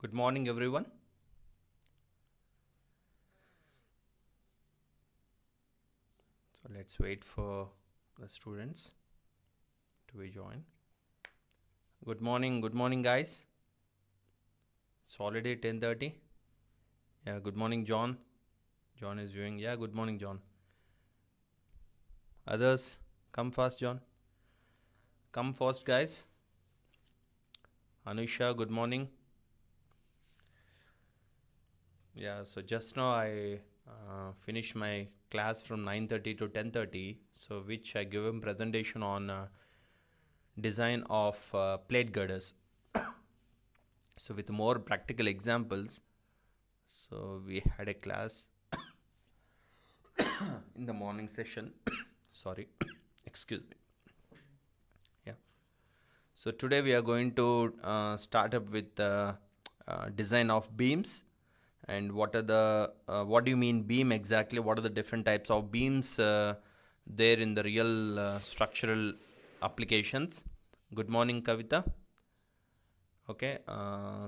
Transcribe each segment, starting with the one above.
Good morning, everyone. So let's wait for the students to join. Good morning, guys. It's already 10:30. Yeah, good morning, John. John is viewing. Yeah, good morning, John. Others, come fast, John. Come fast, guys. Anusha, good morning. Yeah, so just now I finished my class from 9:30 to 10:30, so which I give a presentation on design of plate girders. So with more practical examples, so we had a class in the morning session. Sorry, excuse me. Yeah. So today we are going to start up with the design of beams and what do you mean beam exactly? What are the different types of beams there in the real structural applications? Good morning, Kavita. Okay,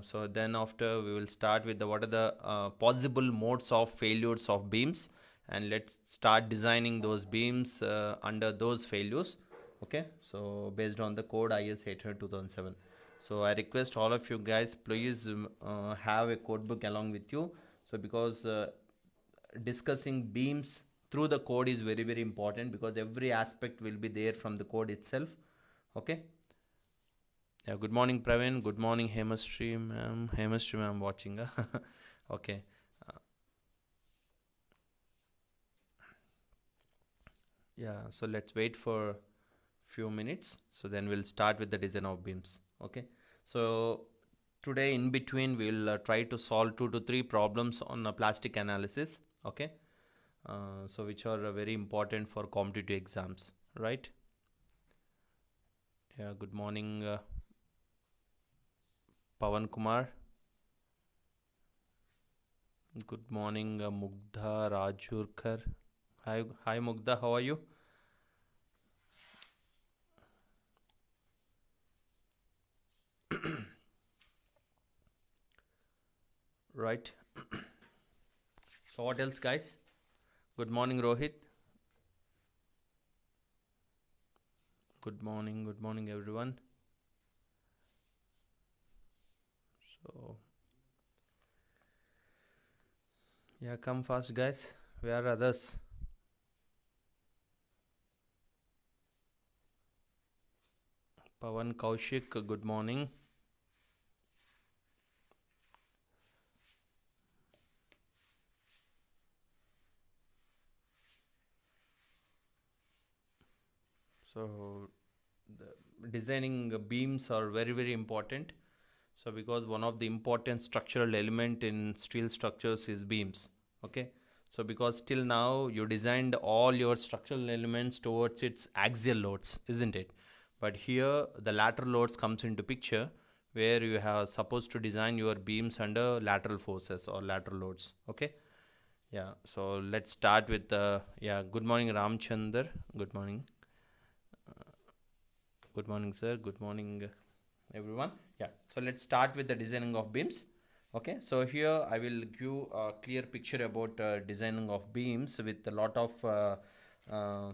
so then after we will start with the what are the possible modes of failures of beams, and let's start designing those beams under those failures. Okay, so based on the code IS 800 2007. So I request all of you guys, please have a code book along with you. So because discussing beams through the code is very very important, because every aspect will be there from the code itself. Okay. Yeah, good morning, Praveen. Good morning, Hemastri, ma'am. Hemastri, ma'am, watching. Okay. Uh, yeah, so let's wait for few minutes. So then we'll start with the design of beams. Okay. So today in between we'll try to solve 2 to 3 problems on plastic analysis. Okay. So which are very important for competitive exams, right? Yeah. Good morning, Pawan Kumar. Good morning, Mugdha Rajurkar. Hi, Mugdha. How are you? Right. So what else, guys? Good morning, Rohit. Good morning, everyone. So yeah, come fast, guys. Where are others? Pawan Kaushik. Good morning. So the designing beams are very very important. So because one of the important structural element in steel structures is beams. Okay. So because till now you designed all your structural elements towards its axial loads, isn't it? But here the lateral loads comes into picture, where you have supposed to design your beams under lateral forces or lateral loads. Okay. Yeah. So let's start with the yeah. Good morning, Ramchandar. Good morning. Good morning, sir. Good morning, everyone. Yeah, so let's start with the designing of beams. Okay, so here I will give a clear picture about designing of beams with a lot of uh,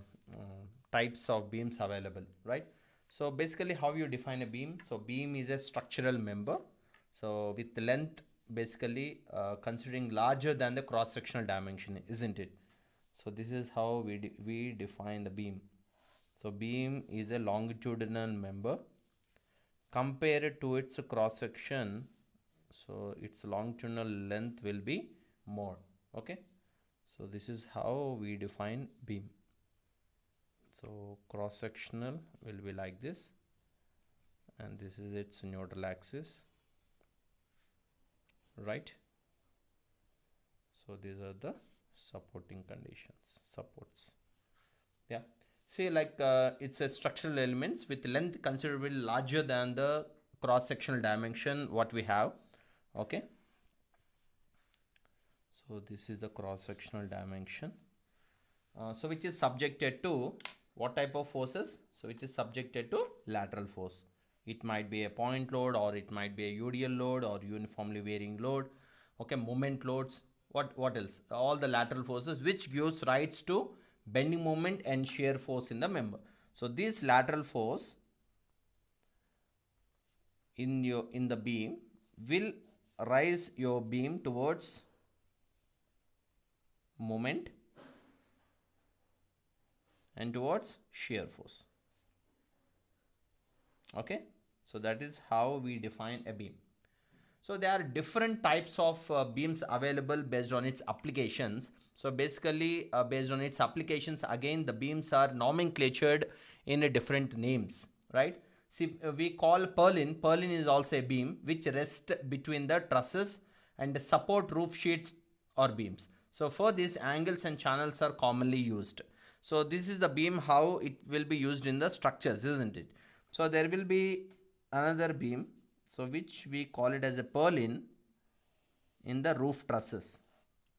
types of beams available, right? So basically how you define a beam? So beam is a structural member, so with length basically considering larger than the cross sectional dimension, isn't it? So this is how we define the beam. So beam is a longitudinal member compared to its cross section, so its longitudinal length will be more. Okay, so this is how we define beam. So cross sectional will be like this, and this is its neutral axis, right? So these are the supporting conditions, supports. Yeah, see, like it's a structural elements with length considerably larger than the cross sectional dimension what we have. Okay, so this is the cross sectional dimension. So which is subjected to what type of forces? So which is subjected to lateral force. It might be a point load, or it might be a UDL load, or uniformly varying load. Okay, moment loads. What else? All the lateral forces which gives rise to bending moment and shear force in the member. So this lateral force in the beam will rise your beam towards moment and towards shear force. Okay, so that is how we define a beam. So there are different types of beams available based on its applications. So basically based on its applications, again the beams are nomenclatured in a different names, right? See, we call purlin. Purlin is also a beam which rests between the trusses and support roof sheets or beams. So for this, angles and channels are commonly used. So this is the beam how it will be used in the structures, isn't it? So there will be another beam, so which we call it as a purlin in the roof trusses.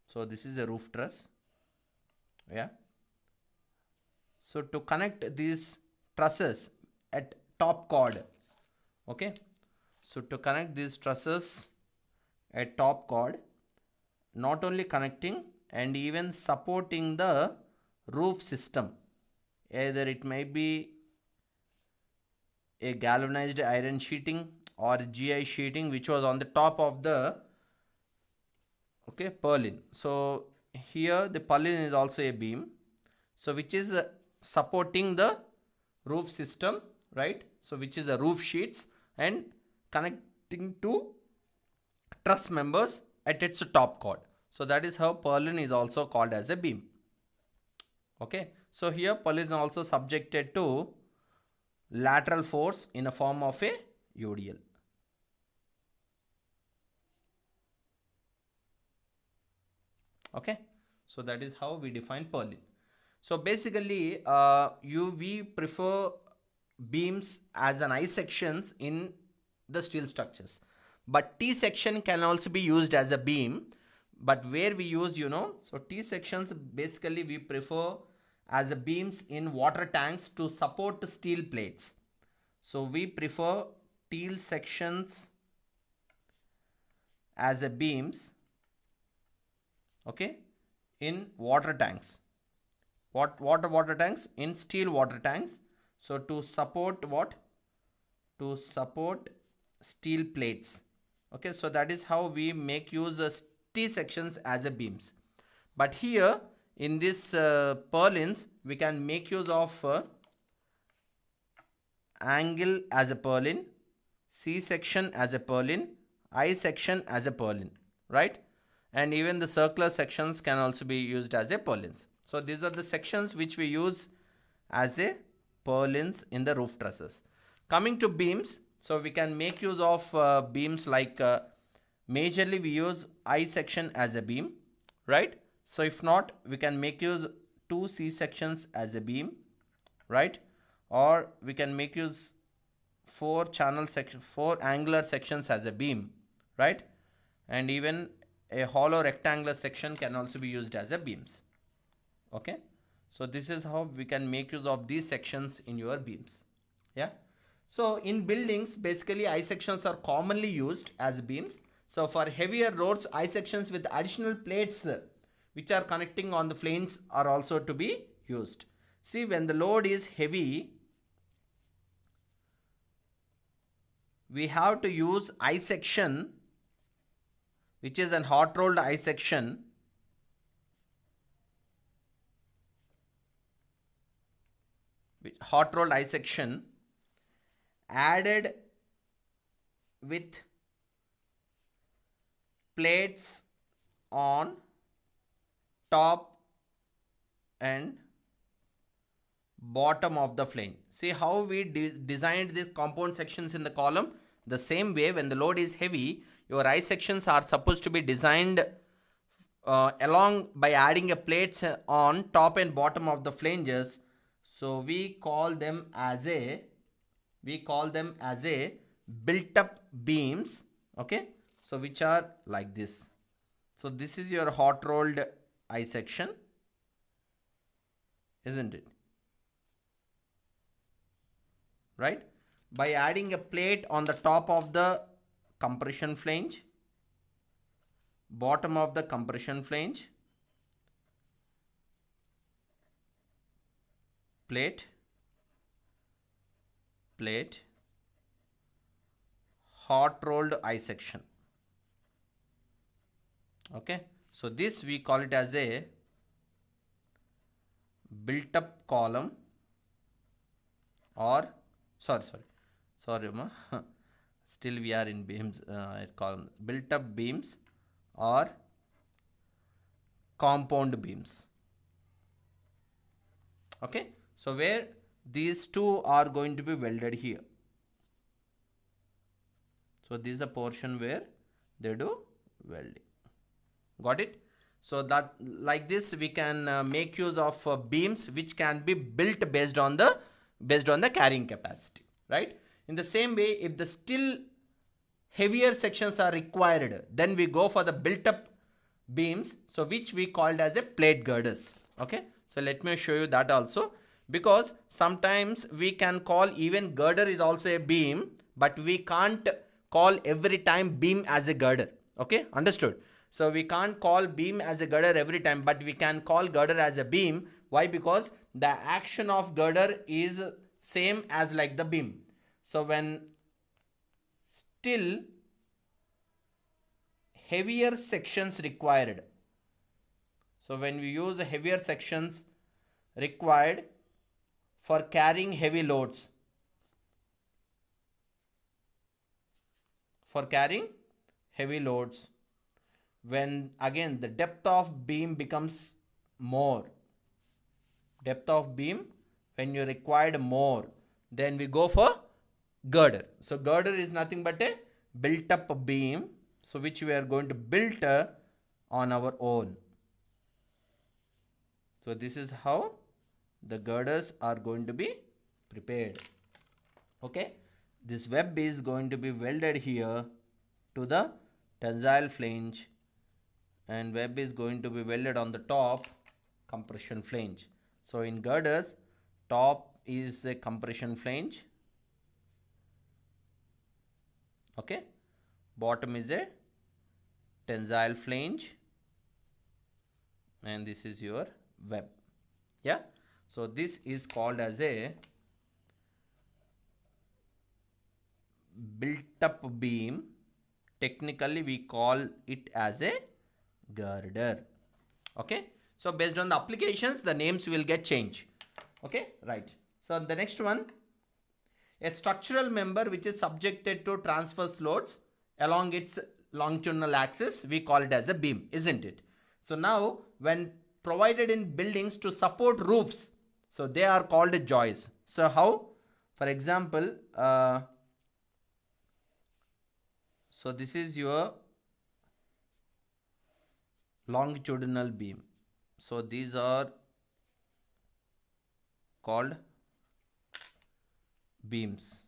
So this is a roof truss. Yeah. So to connect these trusses at top chord. Okay. So to connect these trusses at top chord, not only connecting and even supporting the roof system. Either it may be a galvanized iron sheeting or GI sheeting which was on the top of the purlin. So here the purlin is also a beam, so which is supporting the roof system, right? So which is the roof sheets and connecting to truss members at its top chord. So that is how purlin is also called as a beam. Okay, so here purlin is also subjected to lateral force in a form of a UDL. Okay, so that is how we define purlin. So basically we prefer beams as an I sections in the steel structures, but T section can also be used as a beam. But where we use, so T sections basically we prefer as a beams in water tanks to support steel plates. So we prefer T sections as a beams, okay, in water tanks. What water tanks? In steel water tanks. So to support what? To support steel plates. Okay, so that is how we make use of T sections as a beams. But here in this purlins, we can make use of angle as a purlin, C section as a purlin, I section as a purlin, right? And even the circular sections can also be used as a purlins. So these are the sections which we use as a purlins in the roof trusses. Coming to beams, so we can make use of beams like majorly we use I section as a beam, right? So if not, we can make use 2 C sections as a beam, right? Or we can make use 4 angular sections as a beam, right? And even a hollow rectangular section can also be used as a beams. Okay, so this is how we can make use of these sections in your beams. Yeah, so in buildings basically I sections are commonly used as beams. So for heavier roads, I sections with additional plates which are connecting on the flames are also to be used. See, when the load is heavy, we have to use I section, which is an hot rolled I section, added with plates on top and bottom of the flame. See how we designed these compound sections in the column. The same way, when the load is heavy, your I sections are supposed to be designed along by adding a plates on top and bottom of the flanges. So we call them as a built up beams. Okay, so which are like this. So this is your hot rolled I section, isn't it? Right? by adding a plate on the top of the compression flange, bottom of the compression flange, plate, plate, hot rolled I section. Okay, so this we call it as a built up column, or sorry ma still we are in beams, column, built up beams or compound beams. Okay, so where these two are going to be welded here. So this is the portion where they do welding. Got it? So that like this we can make use of beams which can be built based on the carrying capacity, right? In the same way, if the still heavier sections are required, then we go for the built up beams, so which we called as a plate girders. Okay, so let me show you that also, because sometimes we can call even girder is also a beam, but we can't call every time beam as a girder. Okay, understood? So we can't call beam as a girder every time, but we can call girder as a beam. Why? Because the action of girder is same as like the beam. So when still heavier sections required, so when we use heavier sections required for carrying heavy loads, when again the depth of beam becomes more, when you required more, then we go for girder. So girder is nothing but a built up beam, so which we are going to build on our own. So this is how the girders are going to be prepared. Okay, this web is going to be welded here to the tensile flange, and web is going to be welded on the top compression flange. So in girders, top is a compression flange, okay, bottom is a tensile flange, and this is your web. Yeah, so this is called as a built up beam. Technically we call it as a girder. Okay, so based on the applications the names will get changed. Okay, right. So the next one, a structural member which is subjected to transverse loads along its longitudinal axis, we call it as a beam, isn't it? So now when provided in buildings to support roofs, so they are called joists. So how? For example, so this is your longitudinal beam. So these are called beams.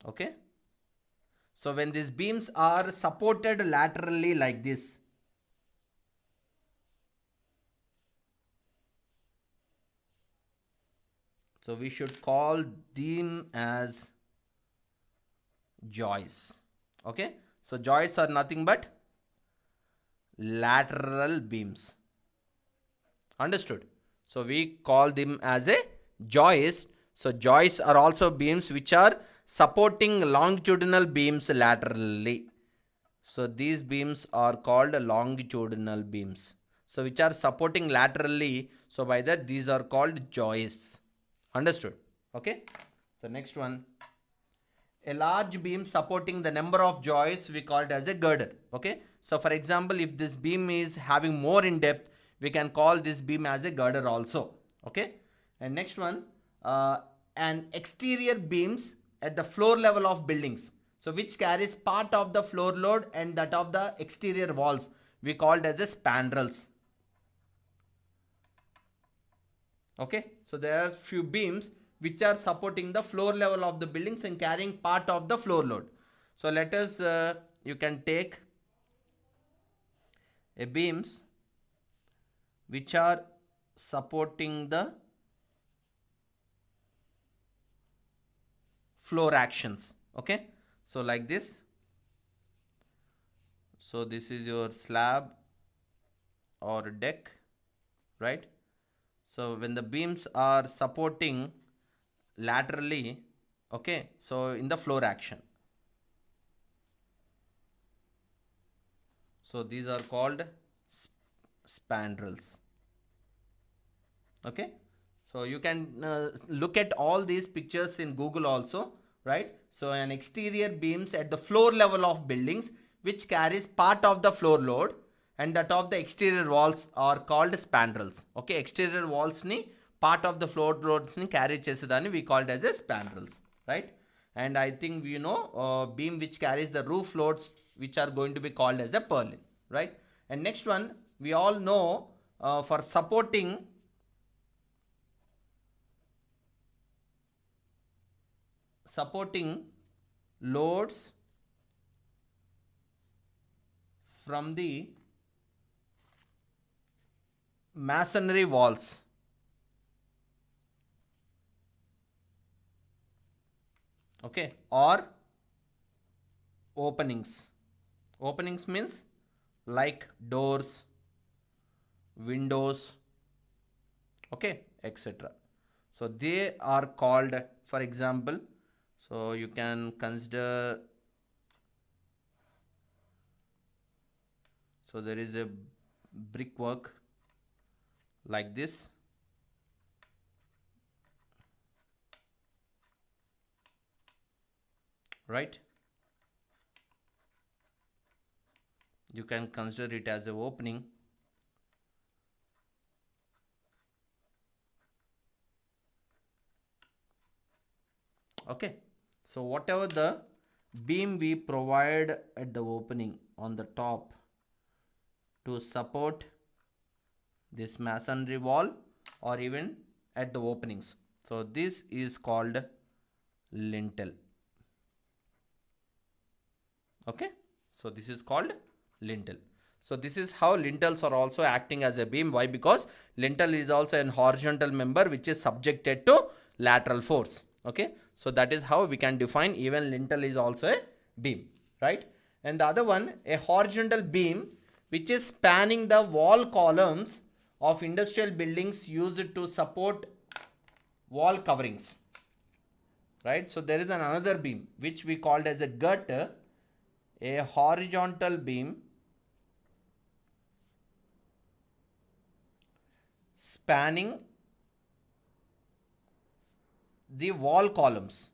Okay, so when these beams are supported laterally like this, so we should call them as joists. Okay, so joists are nothing but lateral beams. Understood? So we call them as a joist. So joists are also beams which are supporting longitudinal beams laterally. So these beams are called longitudinal beams, so which are supporting laterally. So by that these are called joists. Understood? Okay, the next one, a large beam supporting the number of joists, we call it as a girder. Okay, so for example, if this beam is having more in depth, we can call this beam as a girder also. Okay, and next one, an exterior beams at the floor level of buildings, so which carries part of the floor load and that of the exterior walls, we called as a spandrels. Okay, so there are few beams which are supporting the floor level of the buildings and carrying part of the floor load. So let us you can take a beams which are supporting the floor actions. Okay, so like this. So this is your slab or deck, right? So when the beams are supporting laterally, okay, so in the floor action, so these are called spandrels. Okay, so you can look at all these pictures in Google also, right? So an exterior beams at the floor level of buildings which carries part of the floor load, and that of the exterior walls are called spandrels. Okay, exterior walls ni part of the floor loads ni carry chesedani we called as a spandrels, right? And I think you know beam which carries the roof loads which are going to be called as a purlin, right? And next one, we all know for supporting loads from the masonry walls, okay, or openings means like doors, windows, okay, etc. So they are called, for example, so you can consider, so there is a brickwork like this, right? You can consider it as a opening. Okay, so whatever the beam we provide at the opening on the top to support this masonry wall or even at the openings, so this is called lintel. Okay, so this is called lintel. So this is how lintels are also acting as a beam. Why? Because lintel is also an horizontal member which is subjected to lateral force. Okay, so that is how we can define even lintel is also a beam, right? And the other one, a horizontal beam which is spanning the wall columns of industrial buildings used to support wall coverings, right? So there is another beam which we called as a gut, a horizontal beam spanning the wall columns.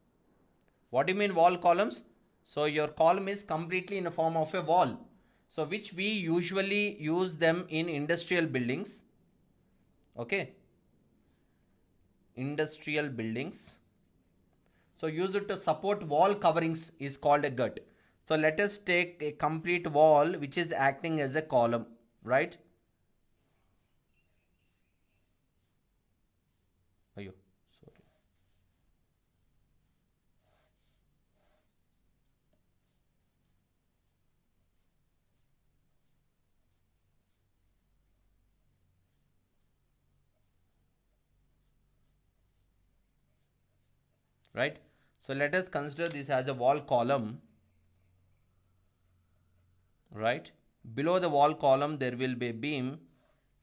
What do you mean wall columns? So your column is completely in the form of a wall, so which we usually use them in industrial buildings. Okay, industrial buildings, so use it to support wall coverings is called a gut. So let us take a complete wall which is acting as a column, right? Ayo, sorry. Right, so let us consider this as a wall column, right? Below the wall column there will be a beam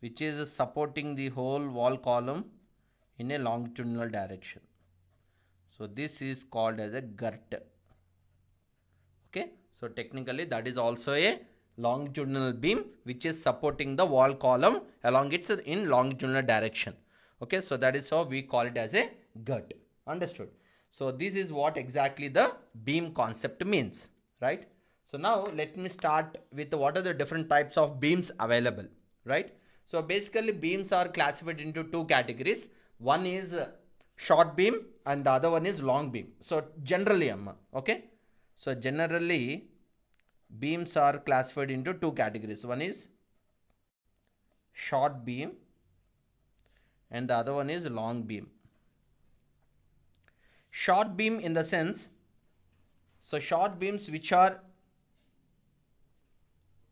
which is supporting the whole wall column in a longitudinal direction. So this is called as a girt. Okay, so technically that is also a longitudinal beam which is supporting the wall column along its in longitudinal direction. Okay, so that is how we call it as a girt. Understood? So this is what exactly the beam concept means, right? So now let me start with what are the different types of beams available, right? So basically beams are classified into two categories. One is short beam and the other one is long beam. So generally, okay, so generally beams are classified into two categories. One is short beam and the other one is long beam. Short beam in the sense, so short beams which are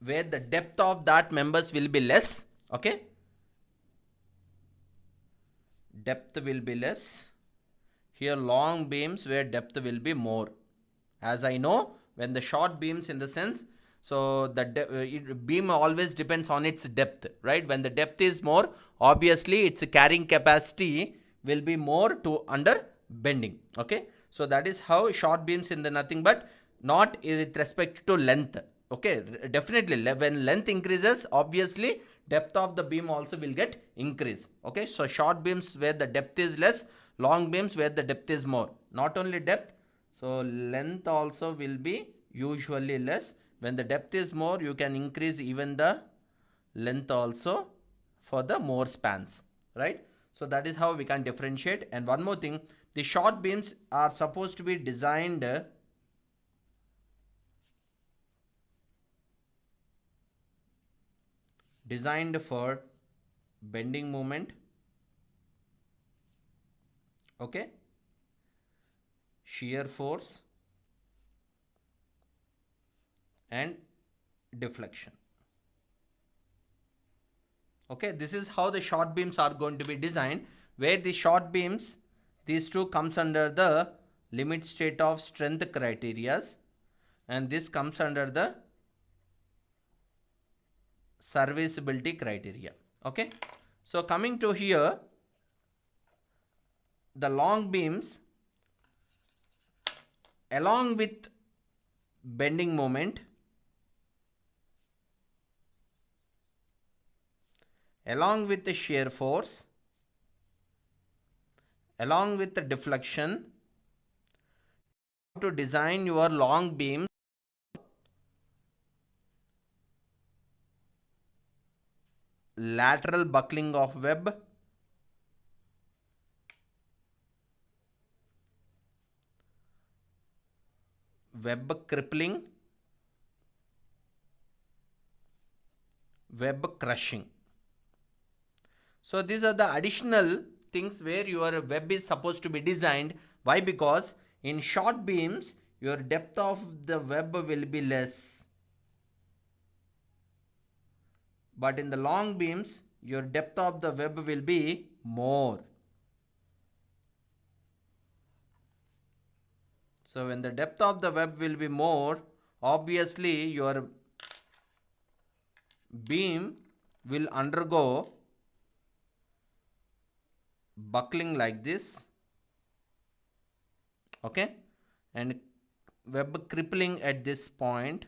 where the depth of that members will be less. Okay, depth will be less. here long beams where depth will be more. As I know, when the short beams in the sense, so the beam always depends on its depth, right? When the depth is more, obviously its carrying capacity will be more to under bending. Okay, so that is how short beams in the nothing but not with respect to length. Okay, definitely when length increases, obviously depth of the beam also will get increase. Okay, so short beams where the depth is less, long beams where the depth is more. Not only depth, so length also will be usually less. When the depth is more, you can increase even the length also for the more spans, right? So that is how we can differentiate. And one more thing, the short beams are supposed to be designed for bending moment, okay, shear force and deflection. Okay, this is how the short beams are going to be designed, where the short beams, these two comes under the limit state of strength criterias, and this comes under the serviceability criteria. Okay, so coming to here, the long beams along with bending moment, along with the shear force, along with the deflection, to design your long beam lateral buckling of web, web crippling, web crushing. So these are the additional things where your web is supposed to be designed. Why? Because in short beams your depth of the web will be less, but in the long beams your depth of the web will be more. So when the depth of the web will be more, obviously your beam will undergo buckling like this, okay, and web crippling at this point,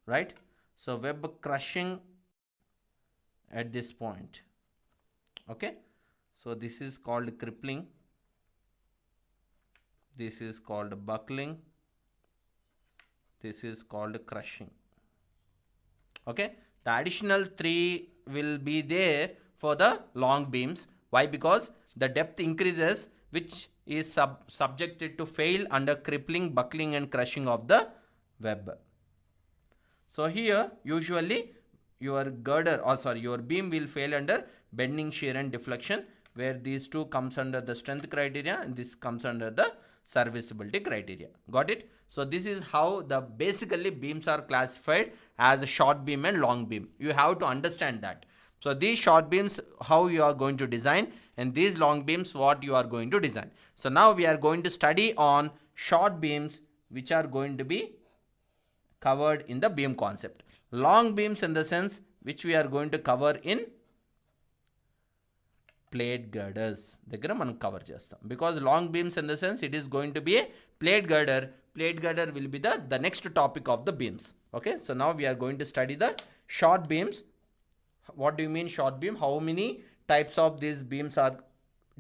right? So web crushing at this point. Okay, so this is called crippling, this is called buckling, this is called crushing. Okay, the additional three will be there for the long beams. Why? Because the depth increases, which is subjected to fail under crippling, buckling and crushing of the web. So here usually your girder, or sorry, your beam will fail under bending, shear and deflection, where these two comes under the strength criteria and this comes under the serviceability criteria. Got it? So this is how the basically beams are classified as a short beam and long beam. You have to understand that. So these short beams how you are going to design, and these long beams what you are going to design. So now we are going to study on short beams which are going to be covered in the beam concept. Long beams in the sense which we are going to cover in plate girders దగ్గర మనం cover చేస్తాం, because long beams in the sense it is going to be a plate girder will be the next topic of the beams. Okay, so now we are going to study the short beams. What do you mean short beam, how many types of these beams are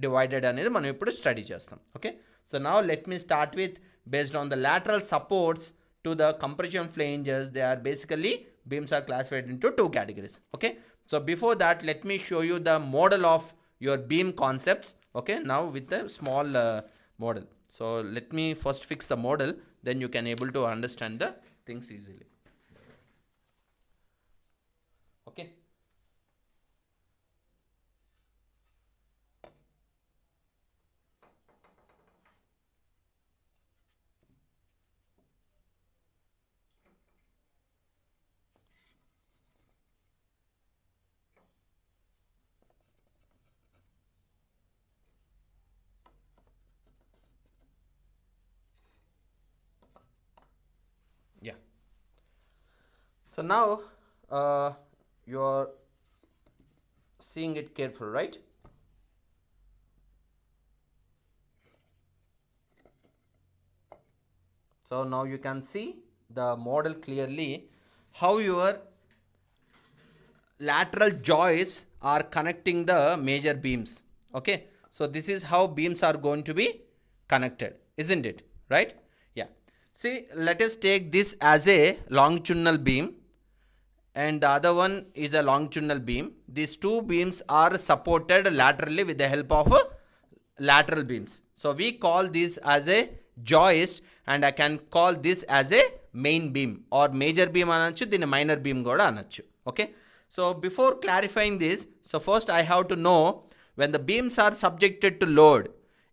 divided అనేది మనం ఇప్పుడు study చేస్తాం. Okay, so now let me start with, based on the lateral supports to the compression flanges, they are basically beams are classified into two categories. Okay, so before that let me show you the model of your beam concepts. Okay, now with the small model. So let me first fix the model, then you can able to understand the things easily. Okay, So now you are seeing it careful, right? So now you can see the model clearly, how your lateral joists are connecting the major beams. Okay, so this is how beams are going to be connected, isn't it? Right? Yeah. See, let us take this as a longitudinal beam and the other one is a longitudinal beam. These two beams are supported laterally with the help of lateral beams. So we call this as a joist and I can call this as a main beam or major beam anachu, then a minor beam goda anachu. Okay. So before clarifying this, so first I have to know when the beams are subjected to load,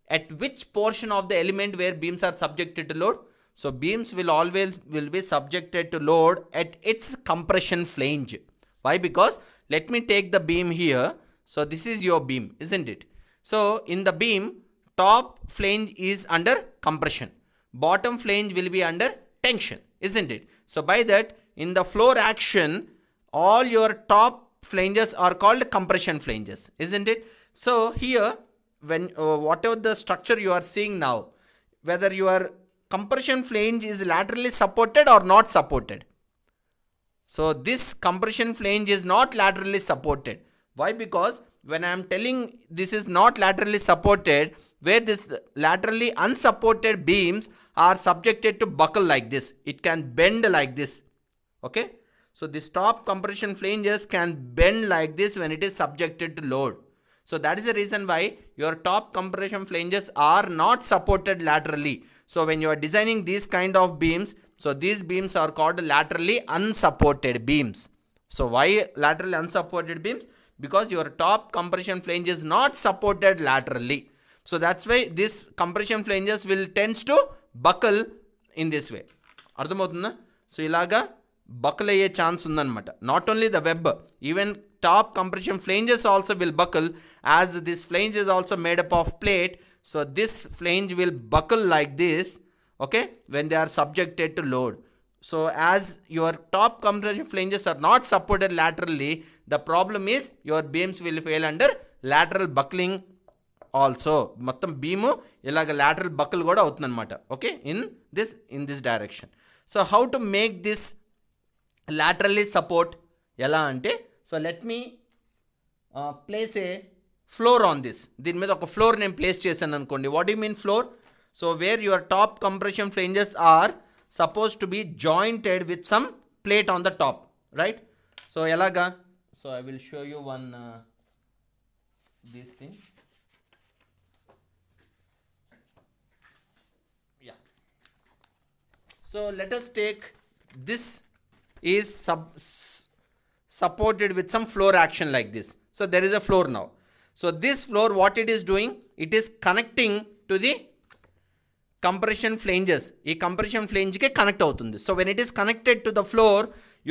at which portion of the element where beams are subjected to load. So beams will always be subjected to load at its compression flange. Why? Because let me take the beam here. So this is your beam, isn't it? So in the beam, top flange is under compression, bottom flange will be under tension, isn't it? So by that, in the floor action, all your top flanges are called compression flanges, isn't it? So here, when whatever the structure you are seeing now, whether your compression flange is laterally supported or not supported. So this compression flange is not laterally supported. Why? Because when I am telling this is not laterally supported, where this laterally unsupported beams are subjected to buckle like this, it can bend like this. Okay, so this top compression flanges can bend like this when it is subjected to load. So that is the reason why your top compression flanges are not supported laterally. So when you are designing these kind of beams, so these beams are called laterally unsupported beams. So why laterally unsupported beams? Because your top compression flange is not supported laterally. So that's why this compression flanges will tends to buckle in this way. అర్థమవుతుందా? So ఇలాగా buckle అయ్యే chance ఉందన్నమాట. Not only the web, even top compression flanges also will buckle, as this flange is also made up of plate. So this flange will buckle like this, okay, when they are subjected to load. So as your top compression flanges are not supported laterally, the problem is your beams will fail under lateral buckling also. మొత్తం beam ఇలాగ lateral buckle కూడా అవుతుందన్నమాట. Okay, in this direction. So how to make this laterally support? ఎలా అంటే, so let me place a floor on this. దీని మీద ఒక floor నేను ప్లేస్ చేశాను అనుకోండి. What do mean floor? So where your top compression flanges are supposed to be jointed with some plate on the top, right? So elaga, so I will show you one this thing. Yeah, so let us take this is supported with some floor action like this. So there is a floor now. So this floor, what it is doing, it is connecting to the compression flanges. ఈ compression flange కి connect అవుతుంది. So when it is connected to the floor,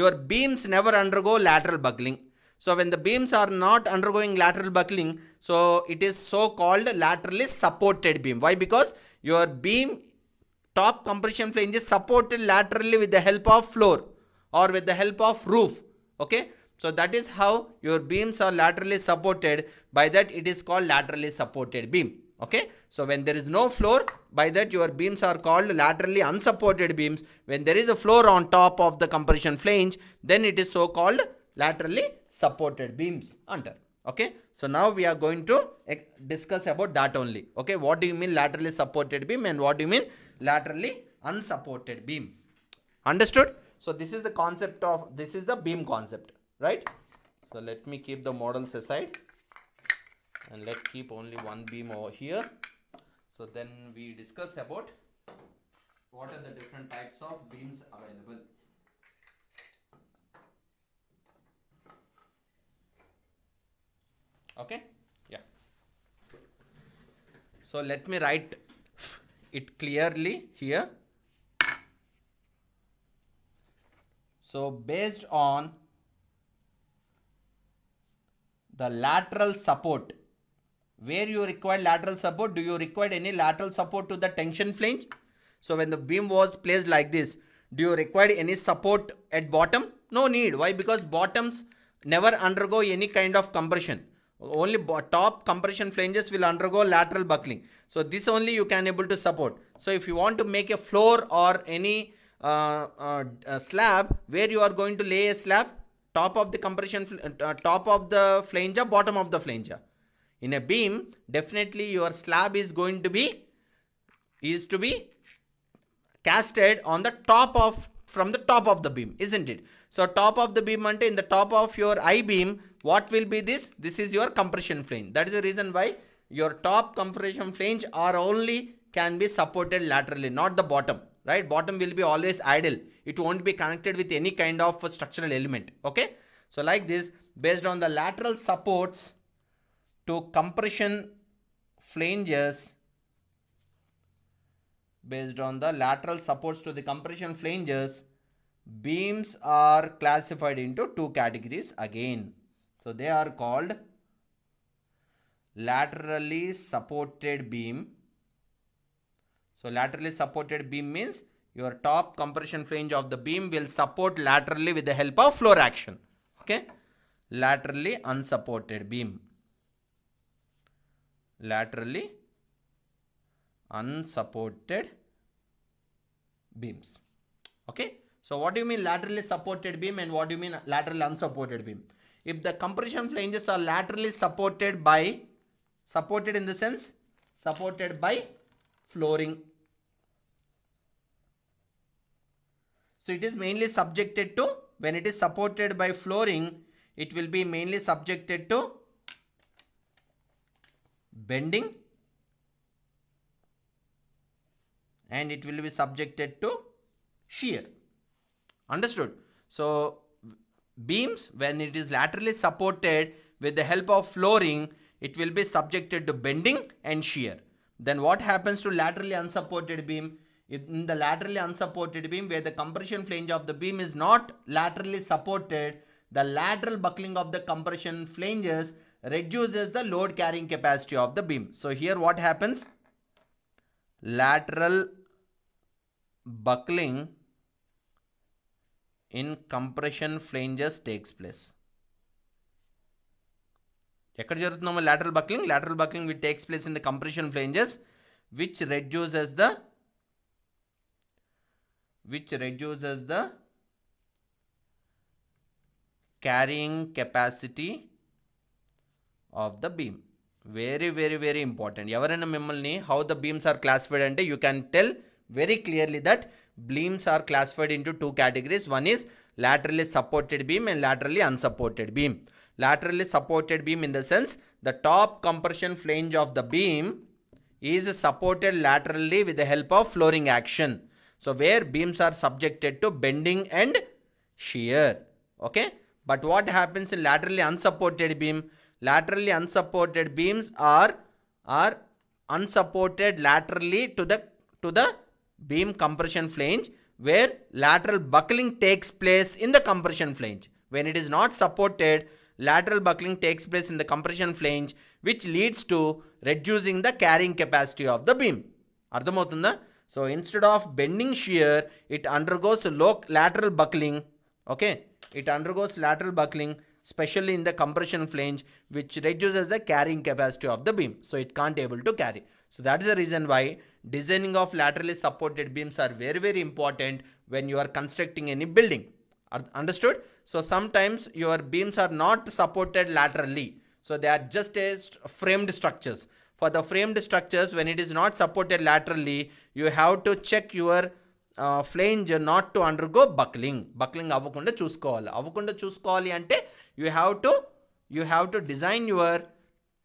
your beams never undergo lateral buckling. So when the beams are not undergoing lateral buckling, so it is so called laterally supported beam. Why? Because your beam top compression flange is supported laterally with the help of floor or with the help of roof. Okay, so that is how your beams are laterally supported. By that it is called laterally supported beam. Okay, so when there is no floor, by that your beams are called laterally unsupported beams. When there is a floor on top of the compression flange, then it is so called laterally supported beams under. Okay, so now we are going to discuss about that only. Okay, what do you mean laterally supported beam and what do you mean laterally unsupported beam? Understood? So this is the concept of, this is the beam concept, right? So let me keep the models aside and let's keep only one beam over here. So then we discuss about what are the different types of beams available. Okay, yeah. So let me write it clearly here. So based on the lateral support, where you require lateral support, do you require any lateral support to the tension flange? So when the beam was placed like this, do you require any support at bottom? No need. Why? Because bottoms never undergo any kind of compression. Only top compression flanges will undergo lateral buckling. So this only you can able to support. So if you want to make a floor or any slab where you are going to lay a slab, top of the compression, top of the flange, bottom of the flange. In a beam, definitely your slab is going to be casted on the top of, from the top of the beam, isn't it? So top of the beam ante, in the top of your I beam, what will be this? This is your compression flange. That is the reason why your top compression flange are only can be supported laterally, not the bottom, right? Bottom will be always idle. It won't be connected with any kind of structural element. Okay, so like this, based on the lateral supports to compression flanges, based on the lateral supports to the compression flanges, beams are classified into two categories again. So they are called laterally supported beam. So laterally supported beam means your top compression flange of the beam will support laterally with the help of floor action. Okay, laterally unsupported beam. Laterally unsupported beams. Okay, so what do you mean laterally supported beam and what do you mean laterally unsupported beam? If the compression flanges are laterally supported by, supported in the sense supported by flooring, so it is mainly subjected to, when it is supported by flooring, it will be mainly subjected to bending and it will be subjected to shear. Understood? So beams, when it is laterally supported with the help of flooring, it will be subjected to bending and shear. Then what happens to laterally unsupported beam? In the laterally unsupported beam, where the compression flange of the beam is not laterally supported, the lateral buckling of the compression flanges reduces the load carrying capacity of the beam. So here what happens? Lateral buckling in compression flanges takes place. Lateral buckling which takes place in the compression flanges, which reduces the carrying capacity of the beam. Very, very, very important. Evarana mimmalni how the beams are classified ante you can tell very clearly that beams are classified into two categories. One is laterally supported beam and laterally unsupported beam. Laterally supported beam in the sense the top compression flange of the beam is supported laterally with the help of flooring action. So where beams are subjected to bending and shear. Okay, but what happens in laterally unsupported beam? Laterally unsupported beams are unsupported laterally to the beam compression flange, where lateral buckling takes place in the compression flange. When it is not supported, lateral buckling takes place in the compression flange, which leads to reducing the carrying capacity of the beam. Ardhamavutunda? So instead of bending shear, it undergoes lateral buckling. Okay, it undergoes lateral buckling, especially in the compression flange, which reduces the carrying capacity of the beam. So it can't able to carry. So that is the reason why designing of laterally supported beams are very, very important when you are constructing any building. Understood? So sometimes your beams are not supported laterally. So they are just as framed structures. For the framed structures, when it is not supported laterally, you have to check your flange not to undergo buckling. Buckling avvakunda chusukovali ante you have to design your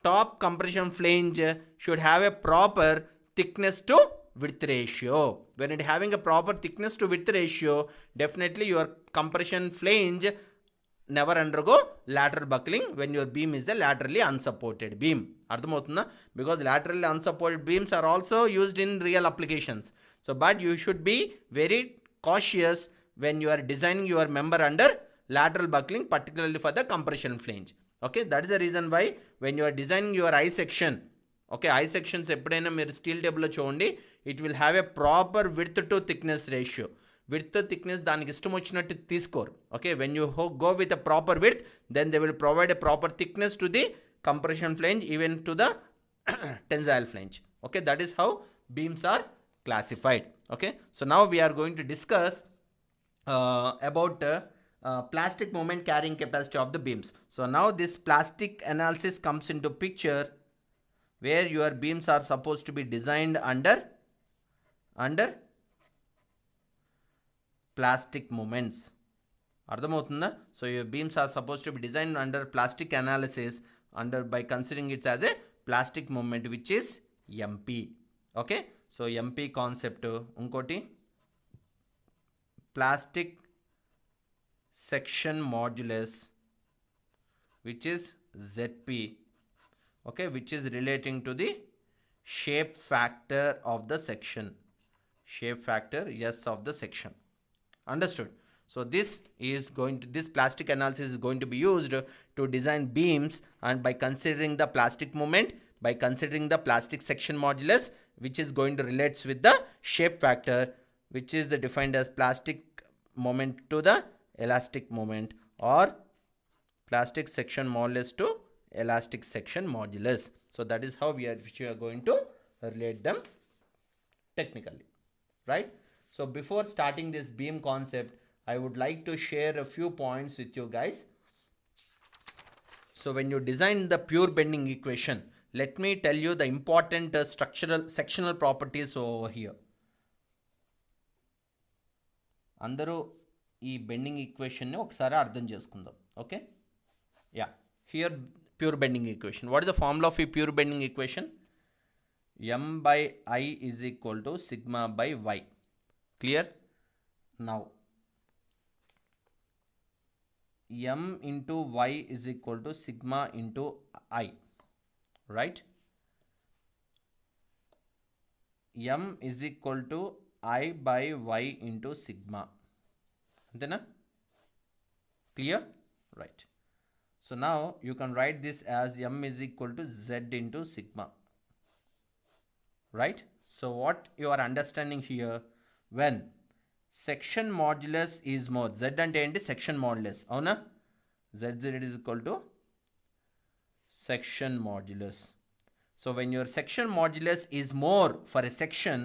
top compression flange should have a proper thickness to width ratio. When it having a proper thickness to width ratio, definitely your compression flange never undergo lateral buckling when your beam is a laterally unsupported beam. Ardhamavutunda? Because laterally unsupported beams are also used in real applications. So but you should be very cautious when you are designing your member under lateral buckling, particularly for the compression flange. Okay, that is the reason why when you are designing your I section, okay, I sections eppudaina meer steel table lo chudandi, it will have a proper width to thickness ratio. width thickness దానికి ఇష్టం వచ్చినట్టు తీసుకోరు. Okay, when you go with a proper width, then they will provide a proper thickness to the compression flange, even to the tensile flange. Okay, that is how beams are classified. Okay, so now we are going to discuss about plastic moment carrying capacity of the beams. So now this plastic analysis comes into picture, where your beams are supposed to be designed under plastic moments. అర్థమవుతుందా? So your beams are supposed to be designed under plastic analysis, by considering it as a plastic moment, which is MP. Okay, so MP concept. ఇంకోటి plastic section modulus, which is ZP. Okay, which is relating to the shape factor of the section. Shape factor, yes, of the section. Understood? So this plastic analysis is going to be used to design beams, and by considering the plastic moment, by considering the plastic section modulus, which is going to relate with the shape factor, which is defined as plastic moment to the elastic moment, or plastic section modulus to elastic section modulus. So that is how we are going to relate them technically, right? So before starting this beam concept, I would like to share a few points with you guys. So when you design the pure bending equation, let me tell you the important sectional properties over here. అందరూ ఈ bending equation ని ఒకసారి అర్థం చేసుకుందాం. Okay, yeah, here pure bending equation. What is the formula of a pure bending equation? M by I is equal to sigma by y. Clear? Now M into y is equal to sigma into I, right? M is equal to I by y into sigma. Anthena? Clear? Right. So now you can write this as M is equal to Z into sigma, right? So what you are understanding here, when section modulus is more, Z ante enti section modulus, avuna? Z is equal to section modulus. So when your section modulus is more for a section,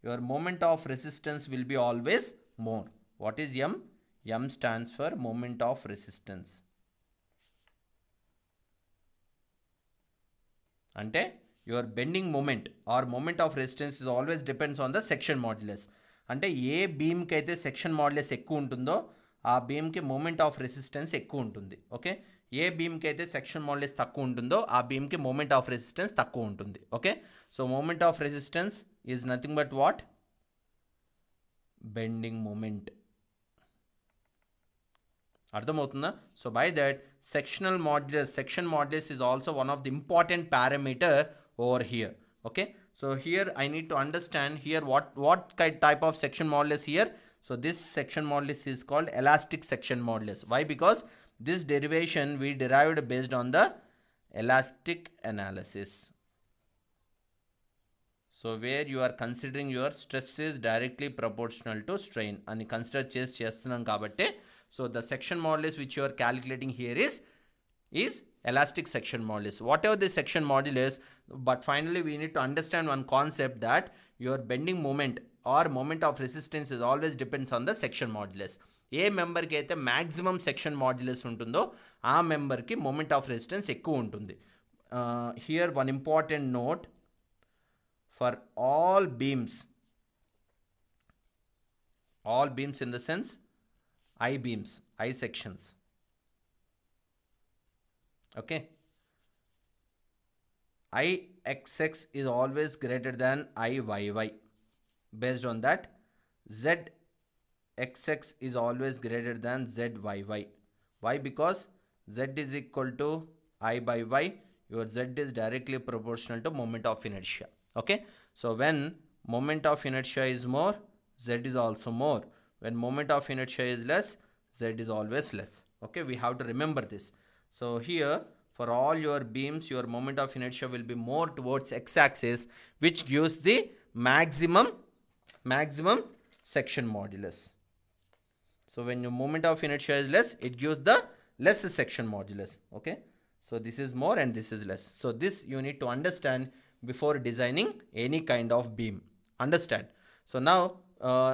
your moment of resistance will be always more. What is M? M stands for moment of resistance. అంటే your bending moment or moment of resistance is always depends on the section modulus. అంటే a beam కి అయితే section modulus ఎక్కువ ఉంటుందో ఆ beam కి moment of resistance ఎక్కువ ఉంటుంది. ఓకే, ఏ బీమ్ కి అయితే సెక్షన్ మాడ్యులస్ తక్కువ ఉంటుందో ఆ బీమ్ కి మూమెంట్ ఆఫ్ రెసిస్టెన్స్ తక్కువ ఉంటుంది. Okay, so moment of resistance is nothing but what? Bending moment. అర్థమవుతుందా? So by that section modulus is also one of the important parameter over here. Okay, so here I need to understand here what type of section modulus here. So this section modulus is called elastic section modulus. Why? Because this derivation we derived based on the elastic analysis. So where you are considering your stress is directly proportional to strain అని consider చేస్తున్నాం కాబట్టి, so the section modulus which you are calculating here is elastic section modulus. Whatever the section modulus, but finally we need to understand one concept, that your bending moment or moment of resistance is always depends on the section modulus. A member కి అయితే maximum section modulus ఉంటుందో ఆ member కి moment of resistance ఎక్కువ ఉంటుంది. Here one important note, for all beams in the sense I beams, I sections. Okay, Ixx is always greater than Iyy. Based on that, Zxx is always greater than Zyy. Why? Because Z is equal to I by y. Your Z is directly proportional to moment of inertia. Okay, so when moment of inertia is more, Z is also more. When moment of inertia is less, Z is always less. Okay, we have to remember this. So here for all your beams, your moment of inertia will be more towards x-axis, which gives the maximum section modulus. So when your moment of inertia is less, it gives the less section modulus. Okay, so this is more and this is less. So this you need to understand before designing any kind of beam. Understand? So now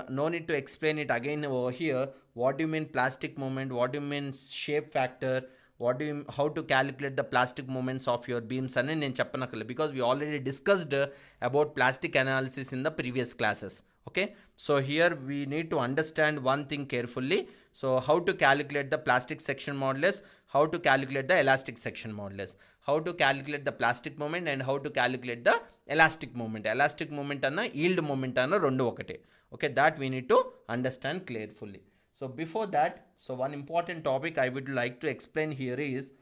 no need to explain it again over here. What do you mean plastic moment? What do you mean shape factor? What do you, how to calculate the plastic moments of your beams? And because we already discussed about plastic analysis in the previous classes. Okay, so here we need to understand one thing carefully. So how to calculate the plastic section modulus, how to calculate the elastic section modulus, how to calculate the plastic moment and how to calculate the elastic moment. Elastic moment anna yield moment anna rendu okate. Okay, that we need to understand carefully. So before that, so one important topic I would like to explain here is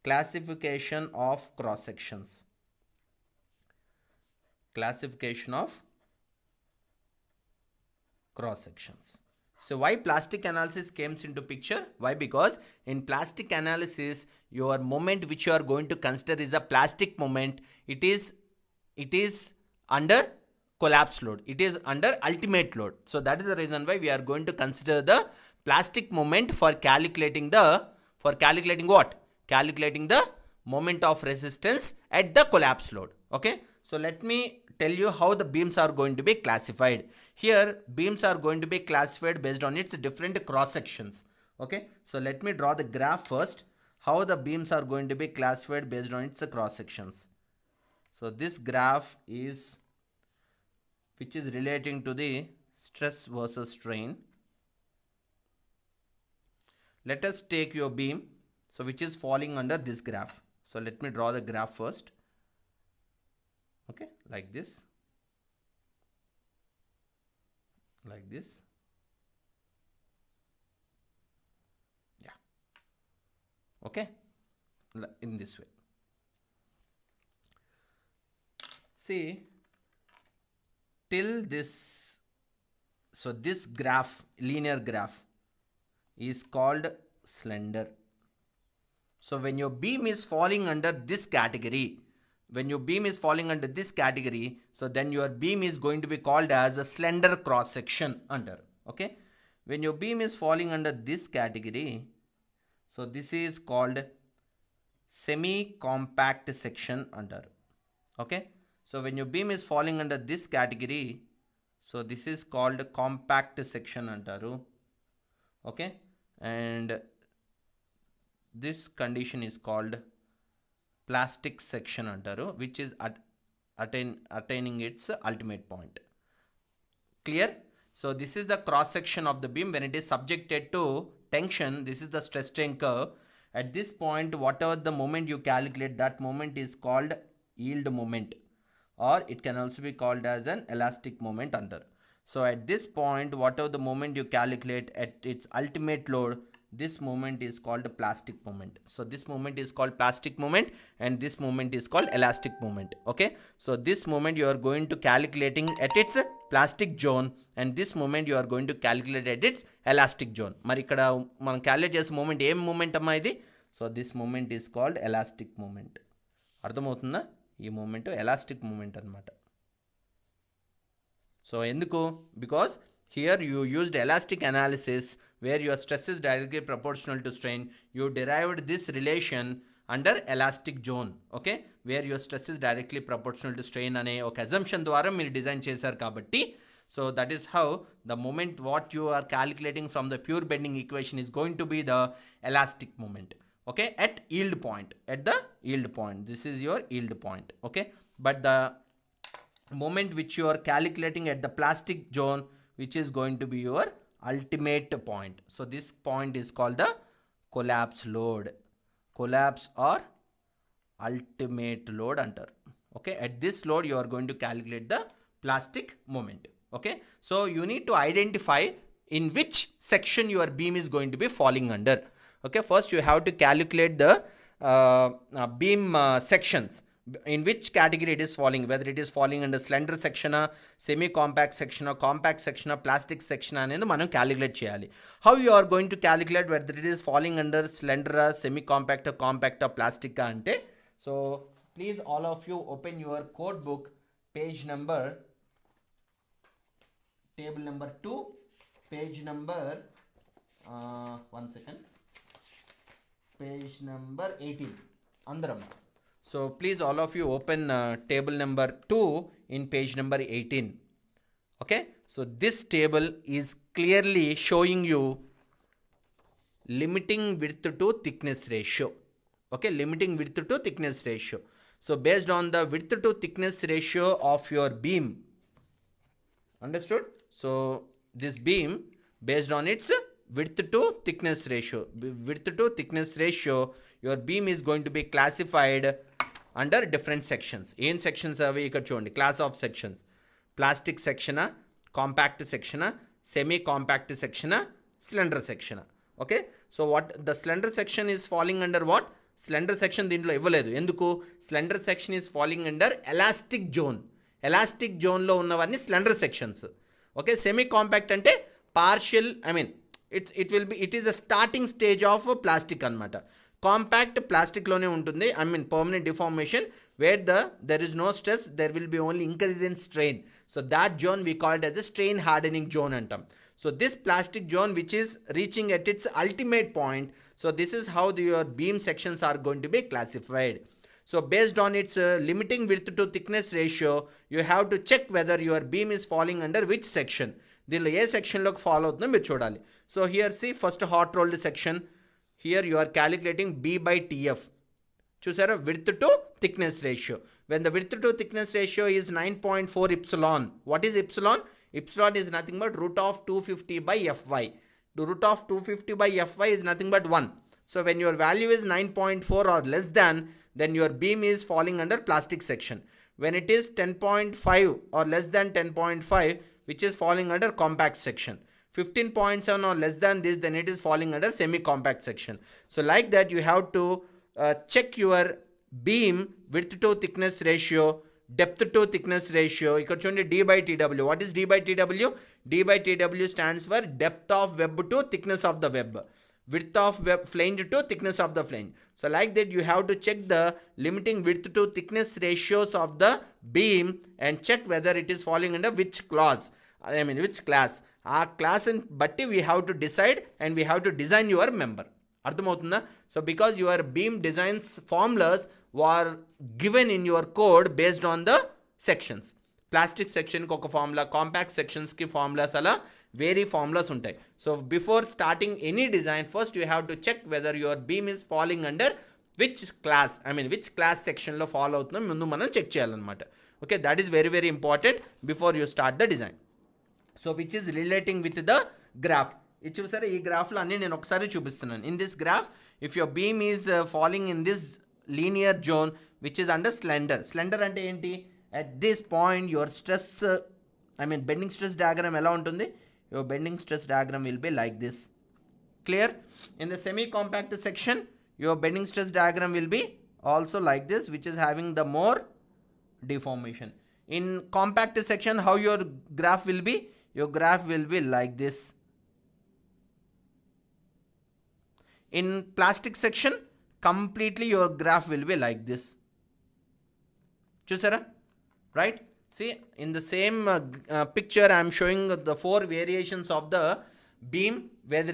classification of cross sections. Classification of cross sections. So why plastic analysis comes into picture? Why? Because in plastic analysis, your moment which you are going to consider is a plastic moment. It is under collapse load. It is under ultimate load. So that is the reason why we are going to consider the plastic moment for calculating the what? Calculating the moment of resistance at the collapse load. Okay. So let me tell you how the beams are going to be classified. Here beams are going to be classified based on its different cross sections. Okay. So let me draw the graph first. How the beams are going to be classified based on its cross sections. So this graph is which is relating to the stress versus strain. Let us take your beam, so which is falling under this graph. So let me draw the graph first. Okay, like this. Like this. Yeah. Okay, in this way. See, till this, so this graph, linear graph, is called slender. So when your beam is falling under this category, so then your beam is going to be called as a slender cross section under. Okay, when your beam is falling under this category, so this is called semi compact section under. Okay, so when your beam is falling under this category, so this is called compact section under. Okay, and this condition is called plastic section under, which is attaining its ultimate point. Clear? So this is the cross section of the beam when it is subjected to tension. This is the stress strain curve. At this point, whatever the moment you calculate, that moment is called yield moment, or it can also be called as an elastic moment under. So at this point, whatever the moment you calculate at its ultimate load, this moment is called plastic moment. So this moment is called plastic moment and this moment is called elastic moment. Okay, so this moment you are going to calculating at its plastic zone and this moment you are going to calculate at its elastic zone. Mari ikkada మనం calculate చేసే moment ఏం moment అమ్మా ఇది? So this moment is called elastic moment. అర్థమవుతుందా? ఈ moment elastic moment అన్నమాట. So ఎందుకు? Because here you used elastic analysis where your stress is directly proportional to strain. You derived this relation under elastic zone. Okay, where your stress is directly proportional to strain అనే ఒక assumption ద్వారా మీరు design చేశారు కాబట్టి, so that is how the moment what you are calculating from the pure bending equation is going to be the elastic moment. Okay, at yield point, at the yield point, this is your yield point. Okay, but the moment which you are calculating at the plastic zone, which is going to be your ultimate point. So this point is called the collapse load, collapse or ultimate load under. Okay, at this load you are going to calculate the plastic moment. Okay, so you need to identify in which section your beam is going to be falling under. Okay, first you have to calculate the beam sections, in which category it is falling, whether it is falling under slender section, semi compact section, compact section, plastic section అనేది మనం calculate చేయాలి. How you are going to calculate whether it is falling under slender, semi compact, compact, plastic అంటే, so please all of you open your code book, page number table number 2, page number, one second, page number 18. Andaram. So please all of you open table number 2 in page number 18. Okay, so this table is clearly showing you limiting width to thickness ratio. Okay, limiting width to thickness ratio. So based on the width to thickness ratio of your beam, understood? So this beam, based on its width to thickness ratio, your beam is going to be classified under different sections. In sections are class of sections: plastic section, compact section, semi compact section, slender section. Okay, so what the slender section is falling under what? Slender section దీంట్లో ఇవ్వలేదు. ఎందుకు? Slender section is falling under elastic zone. Elastic zone లో ఉన్నవన్నీ slender sections. Okay, semi compact అంటే partial, it is a starting stage of plastic అన్నమాట. Compact plastic లోనే ఉంటుంది, permanent deformation, where there is no stress, there will be only increase in strain. So that zone we call it as a strain hardening zone antam. So this plastic zone which is reaching at its ultimate point, so this is how your beam sections are going to be classified. So based on its limiting width to thickness ratio, you have to check whether your beam is falling under which section. దీనిలో ఏ section లోకి follow అవుతుందో మీరు చూడాలి. So here see first hot rolled section. Here you are calculating B by TF. చూసారా, width to thickness ratio. When the width to thickness ratio is 9.4 epsilon. What is epsilon? Epsilon is nothing but root of 250 by Fy. The root of 250 by Fy is nothing but 1. So when your value is 9.4 or less than, then your beam is falling under plastic section. When it is 10.5 or less than 10.5, which is falling under compact section. 15.7 or less than this, then it is falling under semi compact section. So like that you have to check your beam width to thickness ratio, depth to thickness ratio. ఇక్కడ చూడండి D by TW. What is D by TW? D by TW stands for depth of web to thickness of the web, width of web flange to thickness of the flange. So like that you have to check the limiting width to thickness ratios of the beam and check whether it is falling under which class. Which class. ఆ class బట్టి we have to decide and we have to design your member. అర్థమవుతుందా? So because your beam designs formulas are given in your code based on the sections. Plastic సెక్షన్కి ఒక formula, compact సెక్షన్స్కి formulas, అలా vary formulas ఉంటాయి. So before starting any design, first you have to check whether your beam is following under which class, which class సెక్షన్లో follow అవుతుందో ముందు మనం check చేయాలన్నమాట. Okay, that is very very important before you start the design. So which is relating with the graph. ఇది చూసారా, ఈ గ్రాఫ్లో అన్ని నేను ఒకసారి చూపిస్తున్నాను. In this graph, if your beam is following in this linear zone which is under slender. Slender అంటే ఏంటి? At this point your stress, bending stress diagram ఎలా ఉంటుంది? Your bending stress diagram will be like this. Clear? In the semi compact section, your bending stress diagram will B also like this, which is having the more deformation. In compact section, how your graph will be? Your graph will be like this. In plastic section, completely your graph will be like this. Chusara? Right? See, in the same picture, I am showing the 4 variations of the beam, where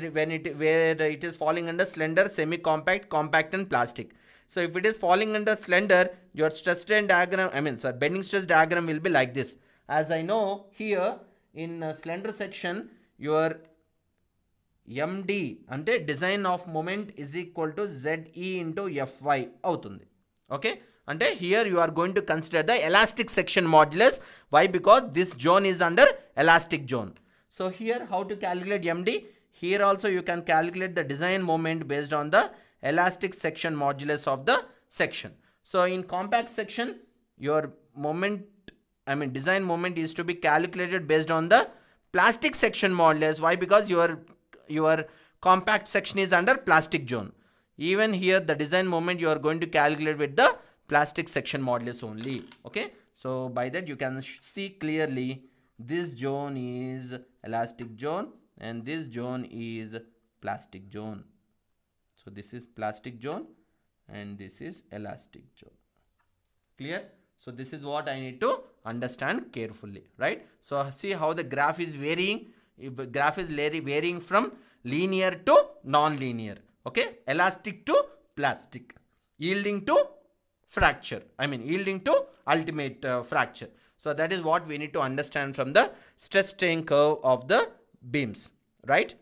it is falling under slender, semi-compact, compact and plastic. So if it is falling under slender, your stress strain diagram, bending stress diagram will be like this. As I know, here in slender section, your MD ante design of moment is equal to ZE into Fy avutundi. Okay, ante here you are going to consider the elastic section modulus. Why? Because this zone is under elastic zone. So here, how to calculate MD? Here also you can calculate the design moment based on the elastic section modulus of the section. So in compact section, your moment, design moment is to be calculated based on the plastic section modulus. Why? Because your compact section is under plastic zone. Even here the design moment you are going to calculate with the plastic section modulus only. Okay, so by that you can see clearly this zone is elastic zone and this zone is plastic zone. So this is plastic zone and this is elastic zone. Clear? So this is what I need to understand carefully, right? So see how the graph is varying. If the graph is varying from linear to non-linear, okay, elastic to plastic, yielding to fracture, I mean yielding to ultimate fracture. So that is what we need to understand from the stress strain curve of the beams, right?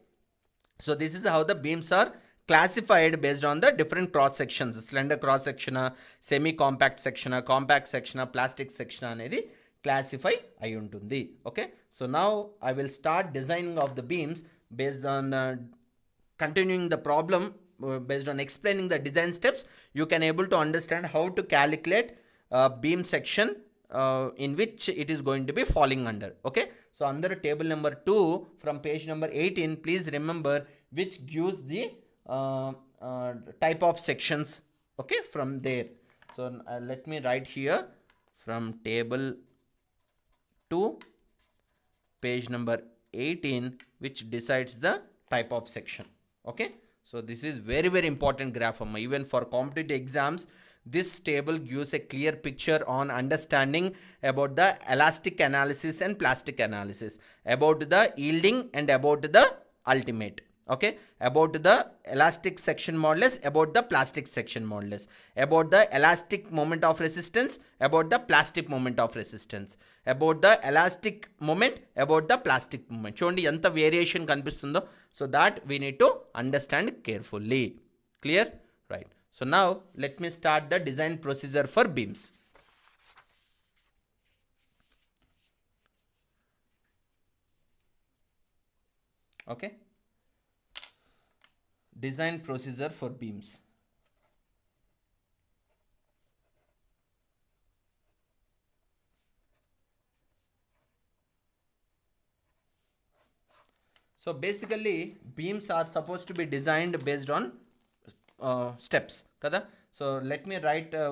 So this is how the beams are classified based on the different cross sections. Slender cross section, semi compact section, compact section, plastic section అనేది classify అయి ఉంటుంది. Okay, so now I will start designing of the beams based on continuing the problem based on explaining the design steps. You can able to understand how to calculate beam section in which it is going to be falling under. Okay, so under table number 2 from page number 18, please remember which gives the type of sections, okay, from there. So let me write here from table 2 page number 18 which decides the type of section. Okay, so this is very important graph even for competitive exams. This table gives a clear picture on understanding about the elastic analysis and plastic analysis, about the yielding and about the ultimate. Okay, about the elastic section modulus, about the plastic section modulus, about the elastic moment of resistance, about the plastic moment of resistance, about the elastic moment, about the plastic moment. చూడండి ఎంత variation కనిపిస్తుందో. So that we need to understand carefully. Clear? Right. So now let me start the design procedure for beams. Okay, design procedure for beams. So basically beams are supposed to be designed based on steps kada. So let me write a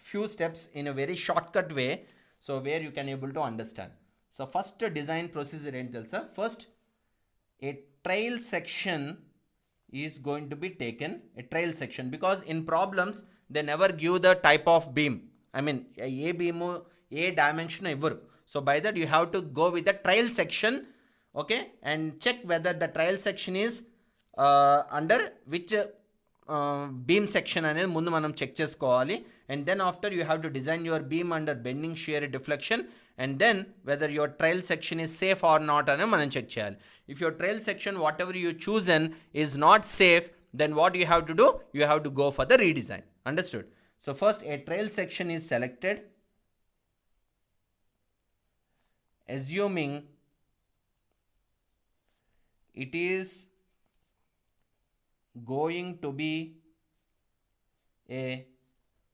few steps in a very shortcut way, so where you can able to understand. So first design procedure ఏంటి తెలుసా? First a trail section is going to be taken, a trail section, because in problems they never give the type of beam, I mean a beam a dimension ఇవ్వరు. So by that you have to go with the trail section, okay, and check whether the trail section is under which beam section అనేది ముందు మనం check చేసుకోవాలి. And then after you have to design your beam under bending, shear, deflection, and then whether your trail section is safe or not అనేది మనం check చేయాలి. If your trail section whatever you chosen is not safe, then what you have to do, you have to go for the redesign. Understood? So first a trail section is selected assuming it is going to be a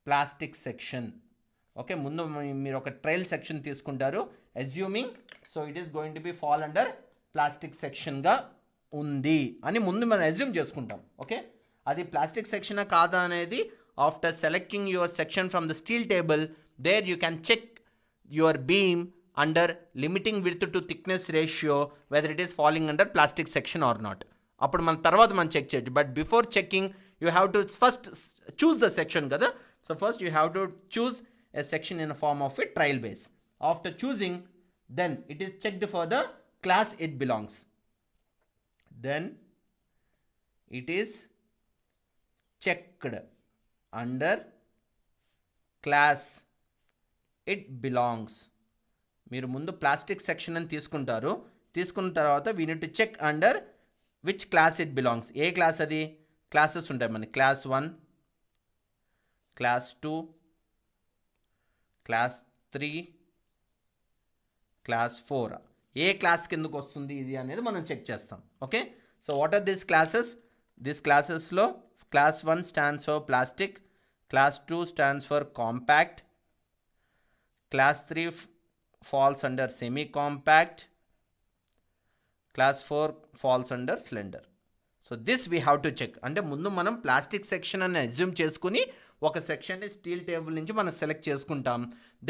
plastic section. Okay, ముందు మీరు ఒక trial section తీసుకుంటారు assuming, so it is going to be fall under plastic section గా ఉంది అని ముందు మనం assume చేసుకుంటాం. ఓకే, అది ప్లాస్టిక్ సెక్షన్ కాదా అనేది after selecting your section from the steel table, there you can check your beam under limiting width to thickness ratio whether it is falling under plastic section or not. అప్పుడు మన తర్వాత మనం check చేయొచ్చు. But before checking you have to first choose the section కదా. So first you have to choose a section in a form of a trial base. After choosing, then it is checked for the class it belongs. Then it is checked under class it belongs. మీరు ముందు plastic section అని తీసుకుంటారు, తీసుకున్న తర్వాత we need to check under which class it belongs. ఏ class అది? Classes ఉంటాయి మనకి, క్లాస్ 1, క్లాస్ 2, క్లాస్ 3, క్లాస్ 4. ఏ క్లాస్ కిందకు వస్తుంది ఇది అనేది మనం చెక్ చేస్తాం. Okay, so what are this classes? This క్లాసెస్లో class 1 stands for plastic, class 2 stands for compact, class 3 falls under semi compact, class 4 falls under slender. So this we have to check. అంటే ముందు మనం plastic section అని assume చేసుకుని ఒక section steel table నుంచి మనం select చేసుకుంటాం.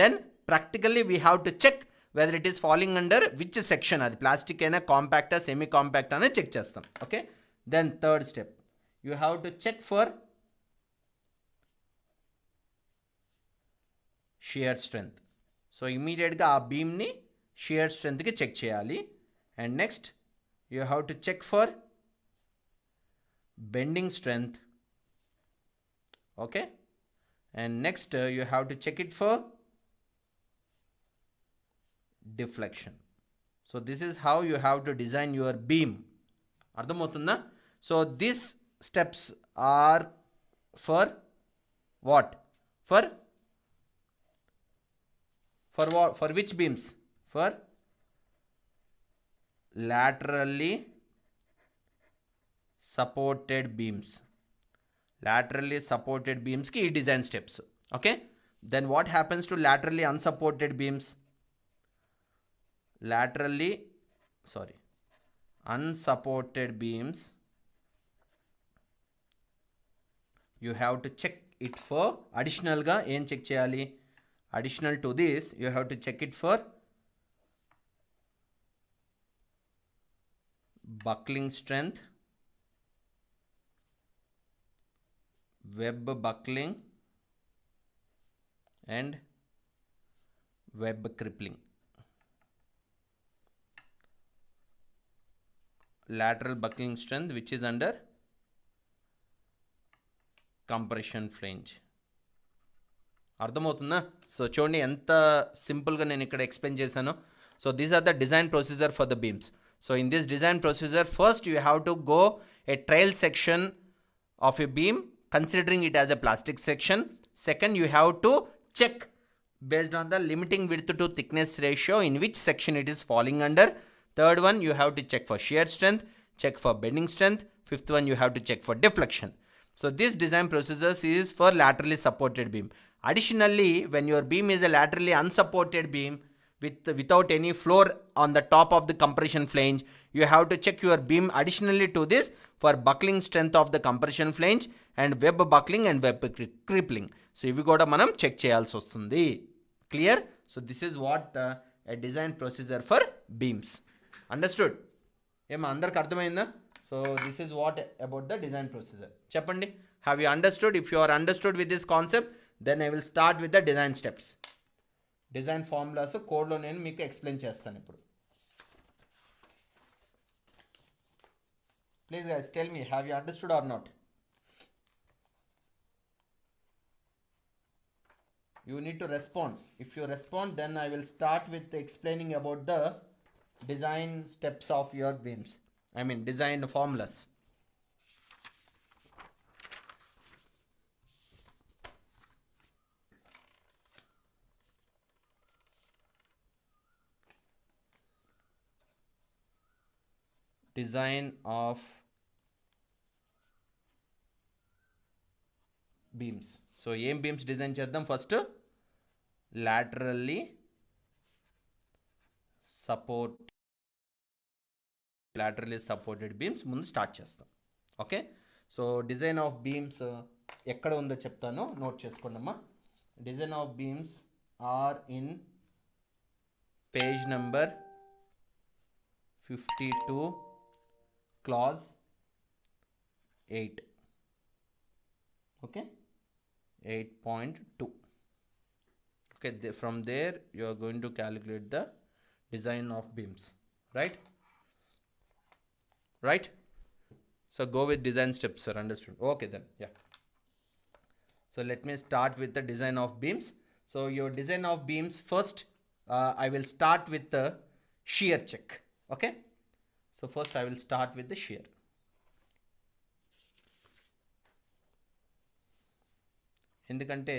Then practically we have to check whether it is falling under which section, అది ప్లాస్టిక్ అయినా కాంపాక్టా సెమీ కాంపాక్ట్ అనేది చెక్ చేస్తాం. Okay, then third step you have to check for shear strength. So ఇమీడియట్గా ఆ బీమ్ని షియర్ స్ట్రెంత్కి చెక్ చేయాలి. And next you have to check for bending strength. Okay, and next you have to check it for deflection. So this is how you have to design your beam. Ardhamotunda? So these steps are for what? For what? For which beams? For laterally supported beams. Laterally supported beams ki design steps. Okay, then what happens to laterally unsupported beams? Unsupported beams, you have to check it for additional ga em check cheyali. Additional to this, you have to check it for buckling strength, web buckling, and web crippling. Lateral buckling strength which is under compression flange. అర్థమవుతుందా? So చూడండి ఎంత సింపుల్గా నేను ఇక్కడ explain చేశాను. So these are the design procedure for the beams. So in this design procedure, first you have to go a trial section of a beam considering it as a plastic section. Second, you have to check based on the limiting width to thickness ratio in which section it is falling under. Third one, you have to check for shear strength, check for bending strength. Fifth one, you have to check for deflection. So this design procedures is for laterally supported beam. Additionally, when your beam is a laterally unsupported beam without any floor on the top of the compression flange, you have to check your beam additionally to this for buckling strength of the compression flange and web buckling and web crippling. So ivi kuda manam check cheyalsi vastundi. Clear? So this is what a design procedure for beams. Understood? Ema andarki ardhamainda? So this is what about the design procedure. Cheppandi, have you understood? If you are understood with this concept, then I will start with the design steps. Design formulas code lo nenu meeku explain chestanu ippudu. Please guys tell me, have you understood or not? You need to respond. If you respond, then I will start with explaining about the design steps of your beams. I mean design formulas. Design of beams. So em beams design చేద్దాం. First laterally supported beams ముందు start చేస్తాం. Okay, so design of beams ఎక్కడ ఉందో చెప్తాను, note చేసుకోండమ్మా. Design of beams are in page number 52 clause 8. Okay, 8.2. Okay, from there you are going to calculate the design of beams, right? So go with design steps, sir. Understood? Okay then, yeah. So let me start with the design of beams. So your design of beams, first I will start with the shear check. Okay, so first I will start with the shear. ఎందుకంటే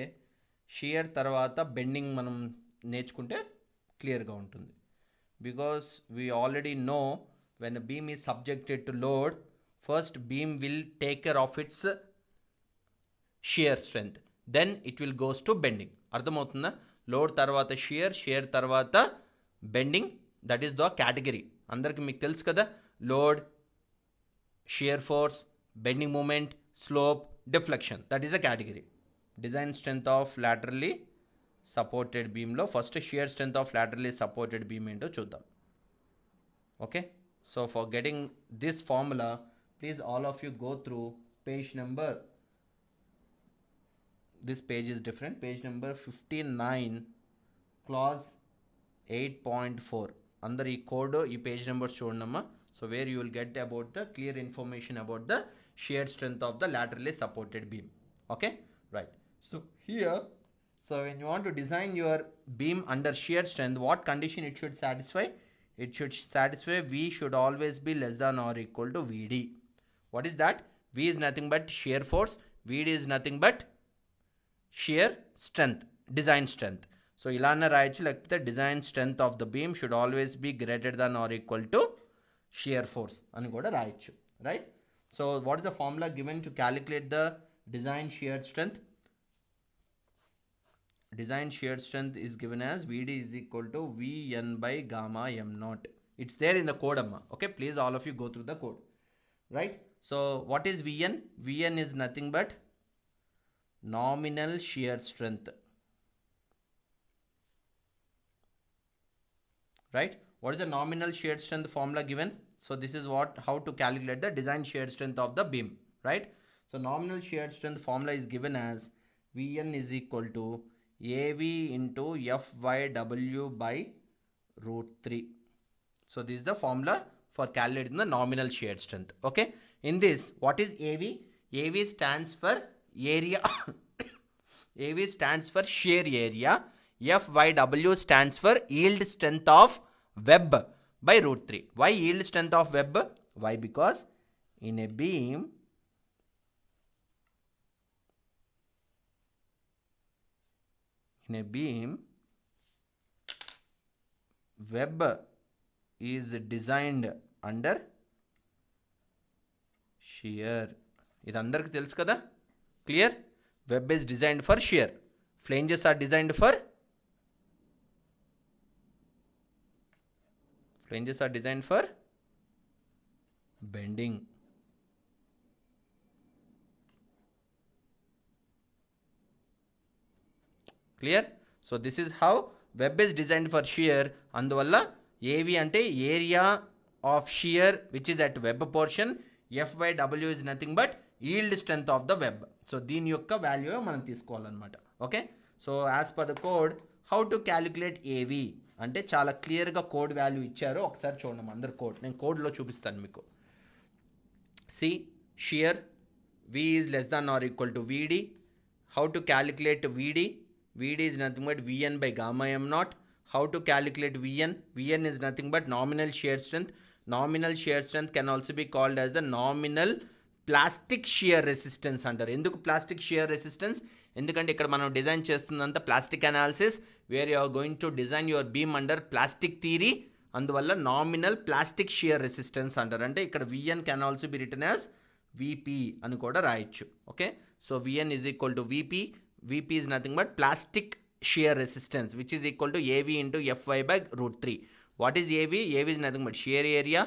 shear తర్వాత bending మనం నేర్చుకుంటే క్లియర్గా ఉంటుంది. Because we already know when beam is subjected to load, first beam will take care of its shear strength, then it will goes to bending. అర్థమవుతుందా? Load తర్వాత shear తర్వాత bending, that is the category. అందరికి మీకు తెలుసు కదా, load, shear force, bending moment, slope, deflection, that is a category. Design strength of laterally supported beam లో first shear strength of laterally supported beam ఏంటో చూద్దాం. Okay, so for getting this formula, please all of you go through page number, this page is different, page number 59 clause 8.4 అందరు ఈ code ఈ page numbers చూడండమ్మా. So where you will get about the clear information about the shear strength of the laterally supported beam. Okay, right. So here, so when you want to design your beam under shear strength, what condition it should satisfy? It should satisfy V should always be less than or equal to VD. What is that? V is nothing but shear force, VD is nothing but shear strength, design strength. So ilana raichu lekapothe design strength of the beam should always be greater than or equal to shear force ani kuda raichu, right? So what is the formula given to calculate the design shear strength? Design shear strength is given as VD is equal to Vn by gamma m naught. It's there in the code amma. Okay, please all of you go through the code, right? So what is Vn? Vn is nothing but nominal shear strength, right? What is the nominal shear strength formula given? So this is what, how to calculate the design shear strength of the beam, right? So nominal shear strength formula is given as Vn is equal to AV into FYW by root 3. So this is the formula for calculating the nominal shear strength. Okay, in this, what is AV? AV stands for area AV stands for shear area. FYW stands for yield strength of web by root 3. Why yield strength of web? Why? Because in a beam, web is designed under shear. ఇది అందరికి తెలుసు కదా, clear? Web is designed for shear. Flanges are designed for bending. Clear? So this is how web is designed for shear. అందువల్ల AV అంటే area of shear which is at web portion. FYW is nothing but yield strength of the web. So దీని యొక్క value మనం తీసుకోవాలన్నమాట. Okay, so as per the code how to calculate AV అంటే చాలా క్లియర్గా code value ఇచ్చారు. ఒకసారి చూడండి అందరు కోడ్, నేను కోడ్లో చూపిస్తాను మీకు. See shear V is less than or equal to VD. How to calculate VD? VD is nothing but Vn by gamma m naught. How to calculate Vn? Vn is nothing but nominal shear strength. Nominal shear strength can also be called as the nominal plastic shear resistance అంటారు. ఎందుకు plastic shear resistance? ఎందుకంటే ఇక్కడ మనం design చేస్తున్నంత plastic analysis where you are going to design your beam under plastic theory. అందువల్ల nominal plastic shear resistance అంటారు. అంటే ఇక్కడ Vn can also be written as VP అని కూడా రాయొచ్చు. Okay, so Vn is equal to VP. VP is nothing but plastic shear resistance which is equal to AV into Fy by root 3. What is AV? AV is nothing but shear area.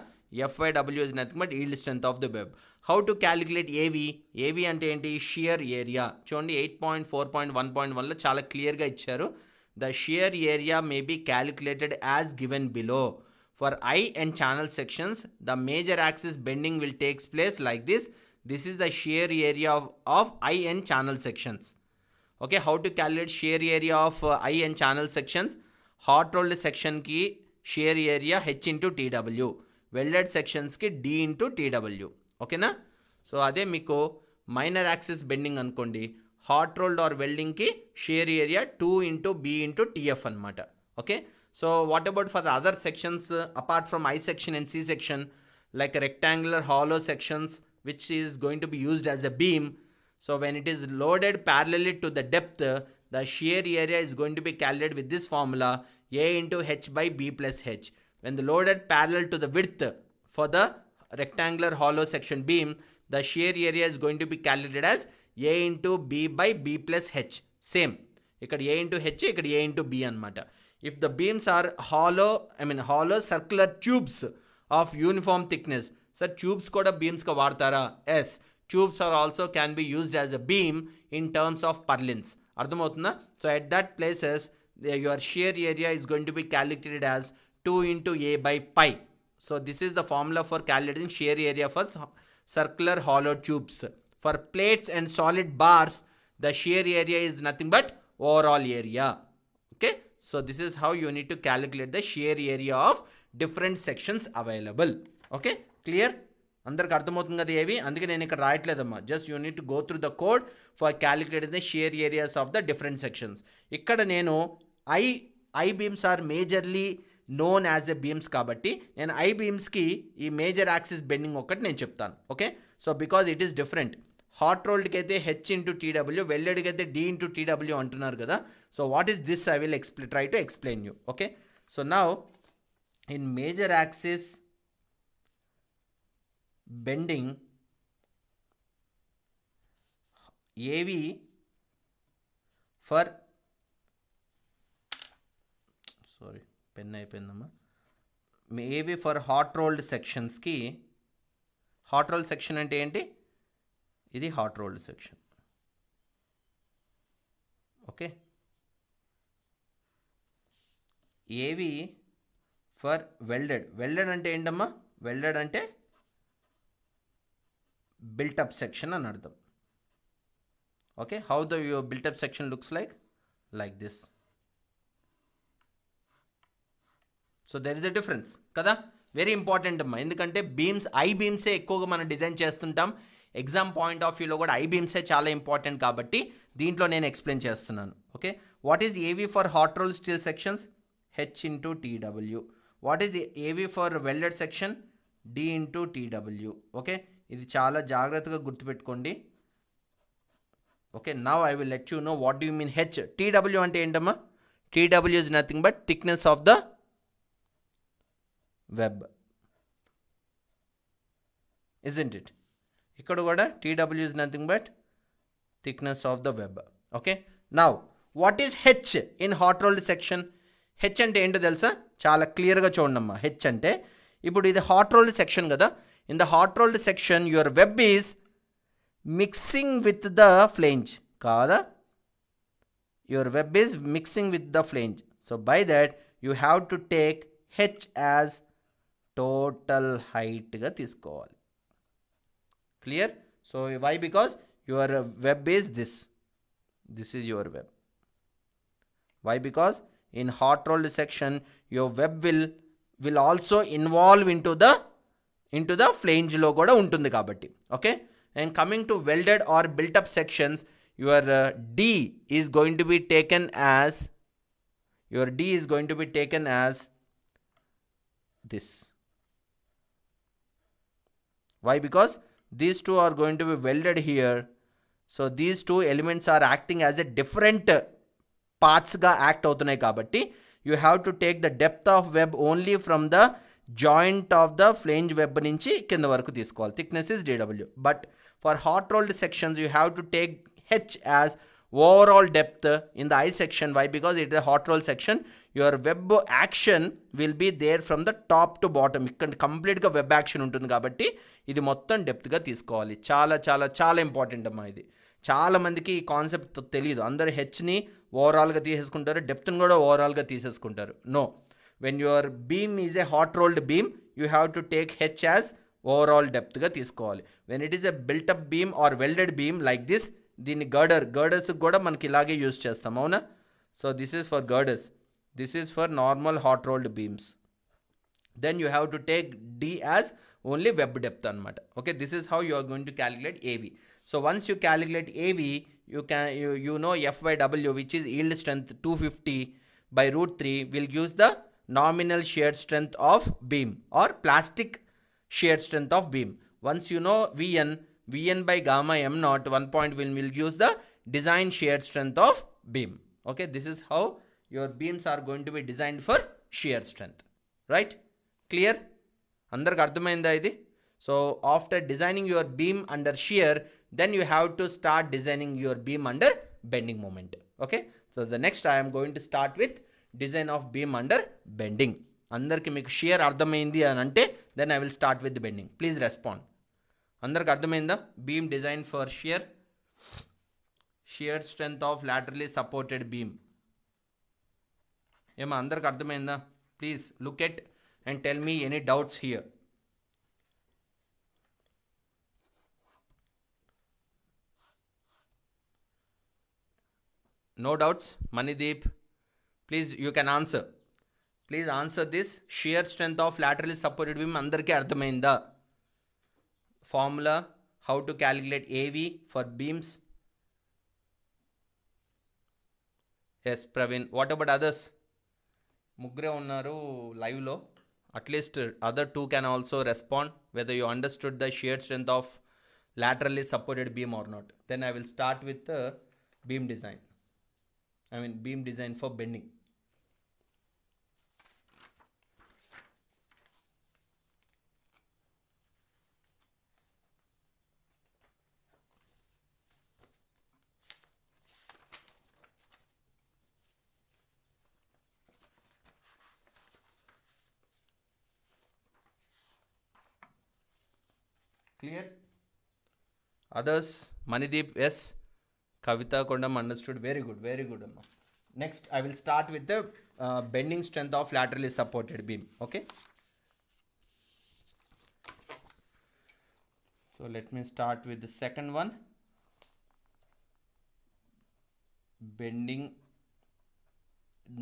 FYW is nothing but yield strength of the web. How to calculate AV? AV అంటే ఏంటి? Shear area. చూడండి 8.4.1.1 లో చాలా క్లియర్గా ఇచ్చారు. The shear area may be calculated as given below. For I and channel sections, the major axis bending will take place like this. This is the shear area of I and channel sections. Okay, how to calculate shear area of I and channel sections? Hot rolled section ki shear area H into TW. Welded sections ki D into TW. Okay na? So అదే మీకు minor axis bending అనుకోండి, hot rolled are welding కి shear area 2 into B into TF అన్నమాట. Okay, so what about for the other sections apart from I section and C section, like rectangular hollow sections which is going to be used as a beam? So when it is loaded parallelly to the depth, the shear area is going to be calculated with this formula, A into H by B plus H. When the loaded parallel to the width for the rectangular hollow section beam, the shear area is going to be calculated as A into B by B plus H. Same. ఇక్కడ A into H, ఇక్కడ A into B అన్నమాట. If the beams are hollow circular tubes of uniform thickness. Sir, tubes కూడా beams గా వాడతారా? Yes. Tubes are also can be used as a beam in terms of purlins. అర్థమవుతుందా? So at that places your shear area is going to be calculated as 2 into A by pi. So this is the formula for calculating shear area for circular hollow tubes. For plates and solid bars, the shear area is nothing but overall area. Okay, So this is how you need to calculate the shear area of different sections available. Okay, clear? అందరికి అర్థమవుతుంది కదా ఏవి, అందుకే నేను ఇక్కడ రాయట్లేదమ్మా. Just you need to go through the code for calculating the shear areas of the different sections. ఇక్కడ నేను I beams are majorly known as a beams కాబట్టి నేను ఐ బీమ్స్కి ఈ మేజర్ యాక్సిస్ బెండింగ్ ఒకటి నేను చెప్తాను. Okay, so because it is different. Hot రోల్డ్కి అయితే హెచ్ ఇంటూ టీడబ్ల్యూ, వెల్డెడ్కి అయితే డి ఇంటూ టీడబ్ల్యూ అంటున్నారు కదా. So what is this? I will try to explain you. Okay, so now in major axis bending, AV for pen అయిపోయిందమ్మా. AV for hot rolled సెక్షన్స్కి, hot rolled section అంటే ఏంటి? ఇది hot rolled section. Okay, AV for welded. Welded అంటే ఏంటమ్మా? Welded అంటే built-up section అని అర్థం. Okay, how the your built-up section looks like this. So there is a difference కదా. వెరీ ఇంపార్టెంట్ అమ్మా, ఎందుకంటే బీమ్స్ ఐ బీమ్సే ఎక్కువగా మనం డిజైన్ చేస్తుంటాం. ఎగ్జామ్ పాయింట్ ఆఫ్ వ్యూలో కూడా ఐ బీమ్సే చాలా ఇంపార్టెంట్ కాబట్టి దీంట్లో నేను ఎక్స్ప్లెయిన్ చేస్తున్నాను. Okay, what is AV for hot roll steel sections? H into TW. What is AV for welded section? D into TW. Okay, ఇది చాలా జాగ్రత్తగా గుర్తుపెట్టుకోండి. Okay, now I will let you know what do you mean H. TW అంటే ఏంటమ్మా? TW is nothing but thickness of the web, isn't it? ఇక్కడ కూడా TW is nothing but thickness of the web. Okay, now what is H in hot rolled section? H అంటే ఏంటో తెలుసా? చాలా క్లియర్గా చూడండి అమ్మా. హెచ్ అంటే ఇప్పుడు ఇది హాట్ రోల్డ్ సెక్షన్ కదా. In the hot rolled section, your web is mixing with the flange. Kada? Your web is mixing with the flange. So by that, you have to take H as total height ga తీసుకోవాలి. Clear? So why? Because your web is this. This is your web. Why? Because in hot rolled section, your web will also involve into the flange లో కూడా ఉంటుంది కాబట్టి. Okay, and coming to welded or built up sections, your D is going to be taken as this. Why? Because these two are going to be welded here. So these two elements are acting as a different parts గా act అవుతున్నాయి కాబట్టి you have to take the depth of web only from the joint of the flange web నుంచి కింద వరకు తీసుకోవాలి. Thickness is DW. But for hot rolled sections you have to take H as overall depth in the I section. Why? Because it is a hot roll section. Your web action will be there from the top to bottom. ఇక్కడ కంప్లీట్గా web action ఉంటుంది కాబట్టి ఇది మొత్తం డెప్త్గా తీసుకోవాలి. చాలా చాలా చాలా ఇంపార్టెంట్ అమ్మా. ఇది చాలా మందికి ఈ కాన్సెప్ట్ తెలియదు. అందరూ హెచ్ని ఓవరాల్గా తీసేసుకుంటారు, డెప్త్ని కూడా ఓవరాల్గా తీసేసుకుంటారు. No, when your beam is a hot rolled beam, you have to take H as overall depth గా తీసుకోవాలి. when it is a built up beam or welded beam like this, దీన్ని girders కూడా మనకి ఇలాగే యూజ్ చేస్తాం, అవునా? So this is for girders, this is for normal hot rolled beams. then you have to take D as only web depth అన్నమాట. okay, this is how you are going to calculate AV. so once you calculate AV, you know F by W, which is yield strength 250 by root 3, will use the nominal shear strength of beam or plastic shear strength of beam. Once you know Vn by gamma m naught, 1 point will use the design shear strength of beam. Okay, this is how your beams are going to be designed for shear strength. Right? Clear? అందరికి అర్థమైందా ఇది? So after designing your beam under shear, then you have to start designing your beam under bending moment. Okay, so the next I am going to start with design of beam under bending. అందరికి మీకు shear అర్థమైంది అని అంటే then I will start with bending. Please respond. అందరికి అర్థమైందా? Beam design for shear strength of laterally supported beam. ఏమా అందరికి అర్థమైందా? Please look at and tell me any doubts here. No doubts? Manideep, Please, you can answer. Please answer this. Shear strength of laterally supported beam andarki ardhamainda? Formula, how to calculate AV for beams? Yes, Praveen. What about others? Mugre unnaru live lo. At least other two can also respond whether you understood the shear strength of laterally supported beam or not. Then I will start with the beam design. I mean beam design for bending. Clear? Others? Manideep, yes. Kavita Kondam understood. Very good, very good. Next, I will start with the bending strength of laterally supported beam. Okay. So let me start with the second one. Bending.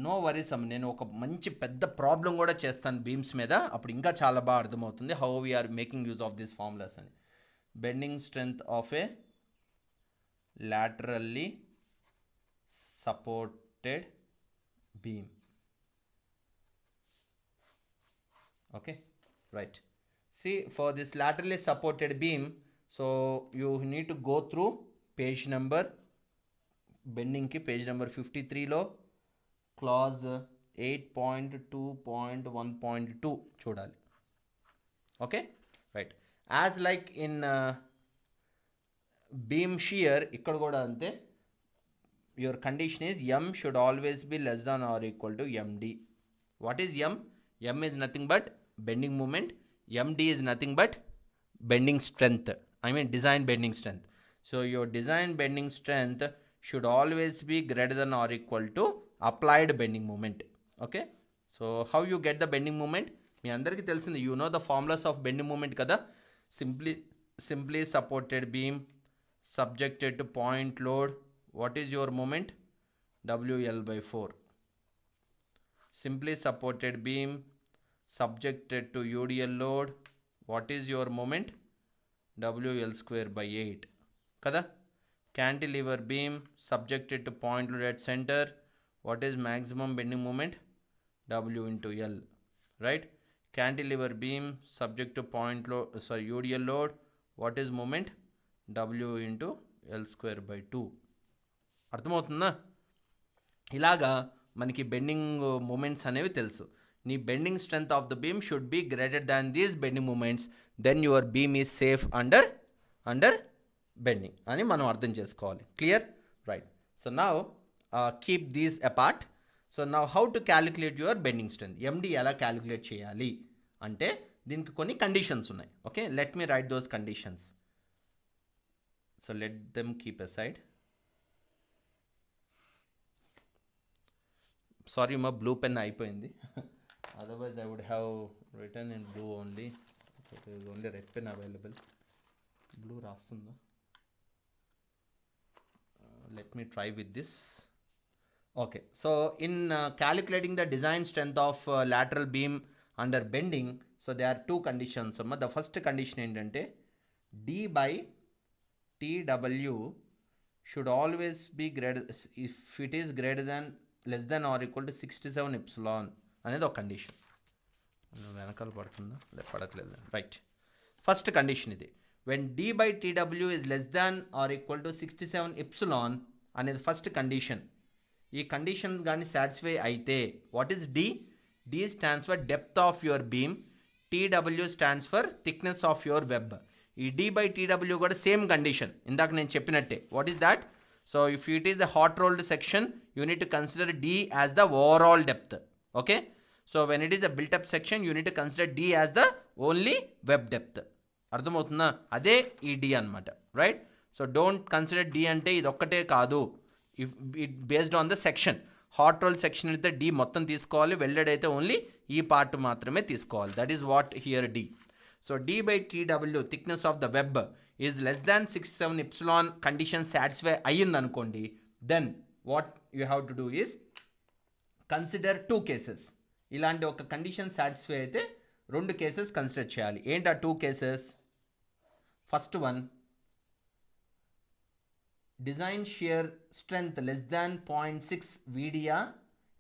No worries అమ్మ, నేను ఒక మంచి పెద్ద problem కూడా చేస్తాను beams మీద, అప్పుడు ఇంకా చాలా బాగా అర్థమవుతుంది how we are making use of this formulas అని. Bending strength of a laterally supported beam. Okay, right. See, for this laterally supported beam, so you need to go through page number bending ki page number 53 lo clause 8.2.1.2 చూడాలి. Okay, right. As like in beam shear, ఇక్కడ కూడా అంతే. Your condition is M should always be less than or equal to MD. What is M? M is nothing but bending moment. MD is nothing but bending strength. I mean design bending strength. So your design bending strength should always be greater than or equal to applied bending moment. Okay. So how you get the bending moment? మీ అందరికీ తెలిసింది. You know the formulas of bending moment కదా. Simply supported beam subjected to point load. What is your moment? WL by 4. Simply supported beam subjected to UDL load. What is your moment? WL square by 8. Kada? Cantilever beam subjected to point load at center. What is maximum bending moment? W into L. Right? Cantilever beam subject to UDL load. What is moment? W into L square by 2. అర్థమవుతుందా? ఇలాగా మనకి bending moments అనేవి తెలుసు. నీ bending strength of the beam should be greater than these bending moments, then your beam is safe under bending అని మనం అర్థం చేసుకోవాలి. Clear? Right. So now keep these apart. So now how to calculate your bending strength? MD ఎలా calculate చేయాలి అంటే దీనికి కొన్ని conditions ఉన్నాయి. Okay, let me write those conditions. So let them keep aside. Sorry మా బ్లూ పెన్ అయిపోయింది, otherwise I would have written in blue only. Only red pen available. Blue రాస్తుందా? Let me try with this. Okay, so in calculating the design strength of lateral beam under bending, so there are two conditions. The first condition ఏంటంటే D by TW should always be greater if it is greater than less than or equal to 67 epsilon అనేది ఒక condition. వెనకాల పడుతుందా? పడట్లేదు. Right. First condition ఇది. When D by TW is less than or equal to 67 epsilon అనేది first condition. ఈ condition కానీ satisfy అయితే what is D? D stands for depth of your beam. TW stands for thickness of your web. ఈ D by TW కూడా same condition ఇందాక నేను చెప్పినట్టే. What is that? So if it is the hot rolled section you need to consider D as the overall depth. Okay, so when it is a built up section you need to consider D as the only web depth. అర్థమవుతుందా? అదే ఈ D అన్నమాట. Right. So don't consider D అంటే ఇది ఒక్కటే కాదు. If it based on the section. Hot roll section అయితే D మొత్తం తీసుకోవాలి, వెల్డెడ్ అయితే ఓన్లీ ఈ పార్ట్ మాత్రమే తీసుకోవాలి. That is what here D. సో D by TW thickness of the web is less than 67 epsilon condition satisfy అయ్యింది అనుకోండి, then what you have to do is consider 2 cases. ఇలాంటి ఒక కండిషన్ సాటిస్ఫై అయితే 2 cases consider చేయాలి. ఏంటి ఆ 2 cases? First one, design shear strength less than 0.6 VDA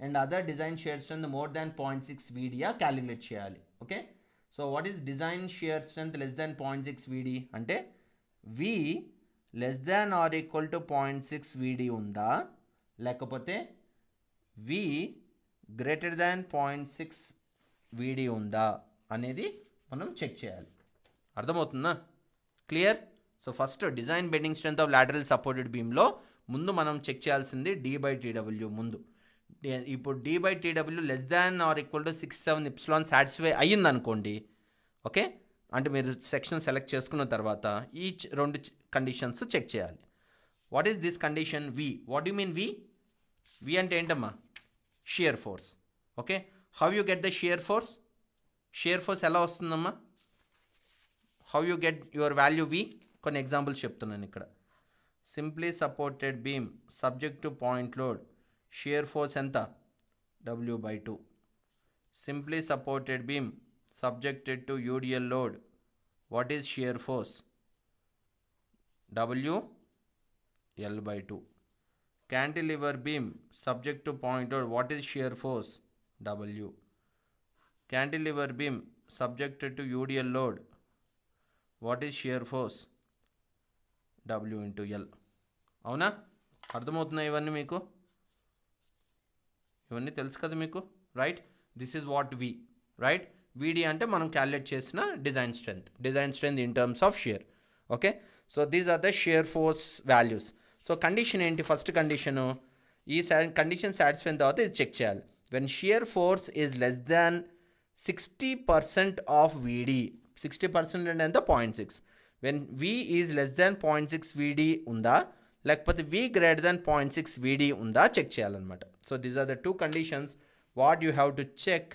and other design shear strength more than 0.6 VDA calculate చేయాలి. Okay, so what is design shear strength less than 0.6 VD అంటే V less than or equal to 0.6 VD ఉందా, లేకపోతే V greater than 0.6 VD ఉందా అనేది మనం check చేయాలి. అర్థమవుతుందా? Clear? So first design bending strength of lateral supported బీమ్లో ముందు మనం చెక్ చేయాల్సింది D/TW ముందు. ఇప్పుడు D/TW less than or equal to 6-7 epsilon satisfy అయ్యింది అనుకోండి. ఓకే, అంటే మీరు సెక్షన్ సెలెక్ట్ చేసుకున్న తర్వాత ఈ 2 కండిషన్స్ చెక్ చేయాలి. What is this condition? V. What you mean V? V అంటే ఏంటమ్మా? Shear force. Okay, how you get the shear force? Shear force ఎలా వస్తుందమ్మా? How you get your value V? కొన్ని examples చెప్తున్నాను ఇక్కడ. Simply supported beam subject to point load, shear force ఎంత? W/2. Simply supported beam subjected to UDL load, what is shear force? WL/2. Cantilever beam subject to point load, what is shear force? W. Cantilever beam subjected to UDL load, what is shear force? W into L. అవునా? అర్థమవుతున్నాయి ఇవన్నీ మీకు? ఇవన్నీ తెలుసు కదా మీకు, right? This is what V, right? VD అంటే మనం calculate చేసిన design strength in terms of shear. Okay, so these are the shear force values. So condition ఏంటి? ఫస్ట్ కండిషను, ఈ కండిషన్ సాటిస్ఫై అయిన తర్వాత ఇది చెక్ చేయాలి. When shear force is less than 60% of VD, 60% అంటే ఎంత? 0.6. When V is less than 0.6 VD ఉందా, లేకపోతే V గ్రేటర్ దాన్ 0.6 VD ఉందా చెక్ చేయాలన్నమాట. So these are the 2 conditions what you have to check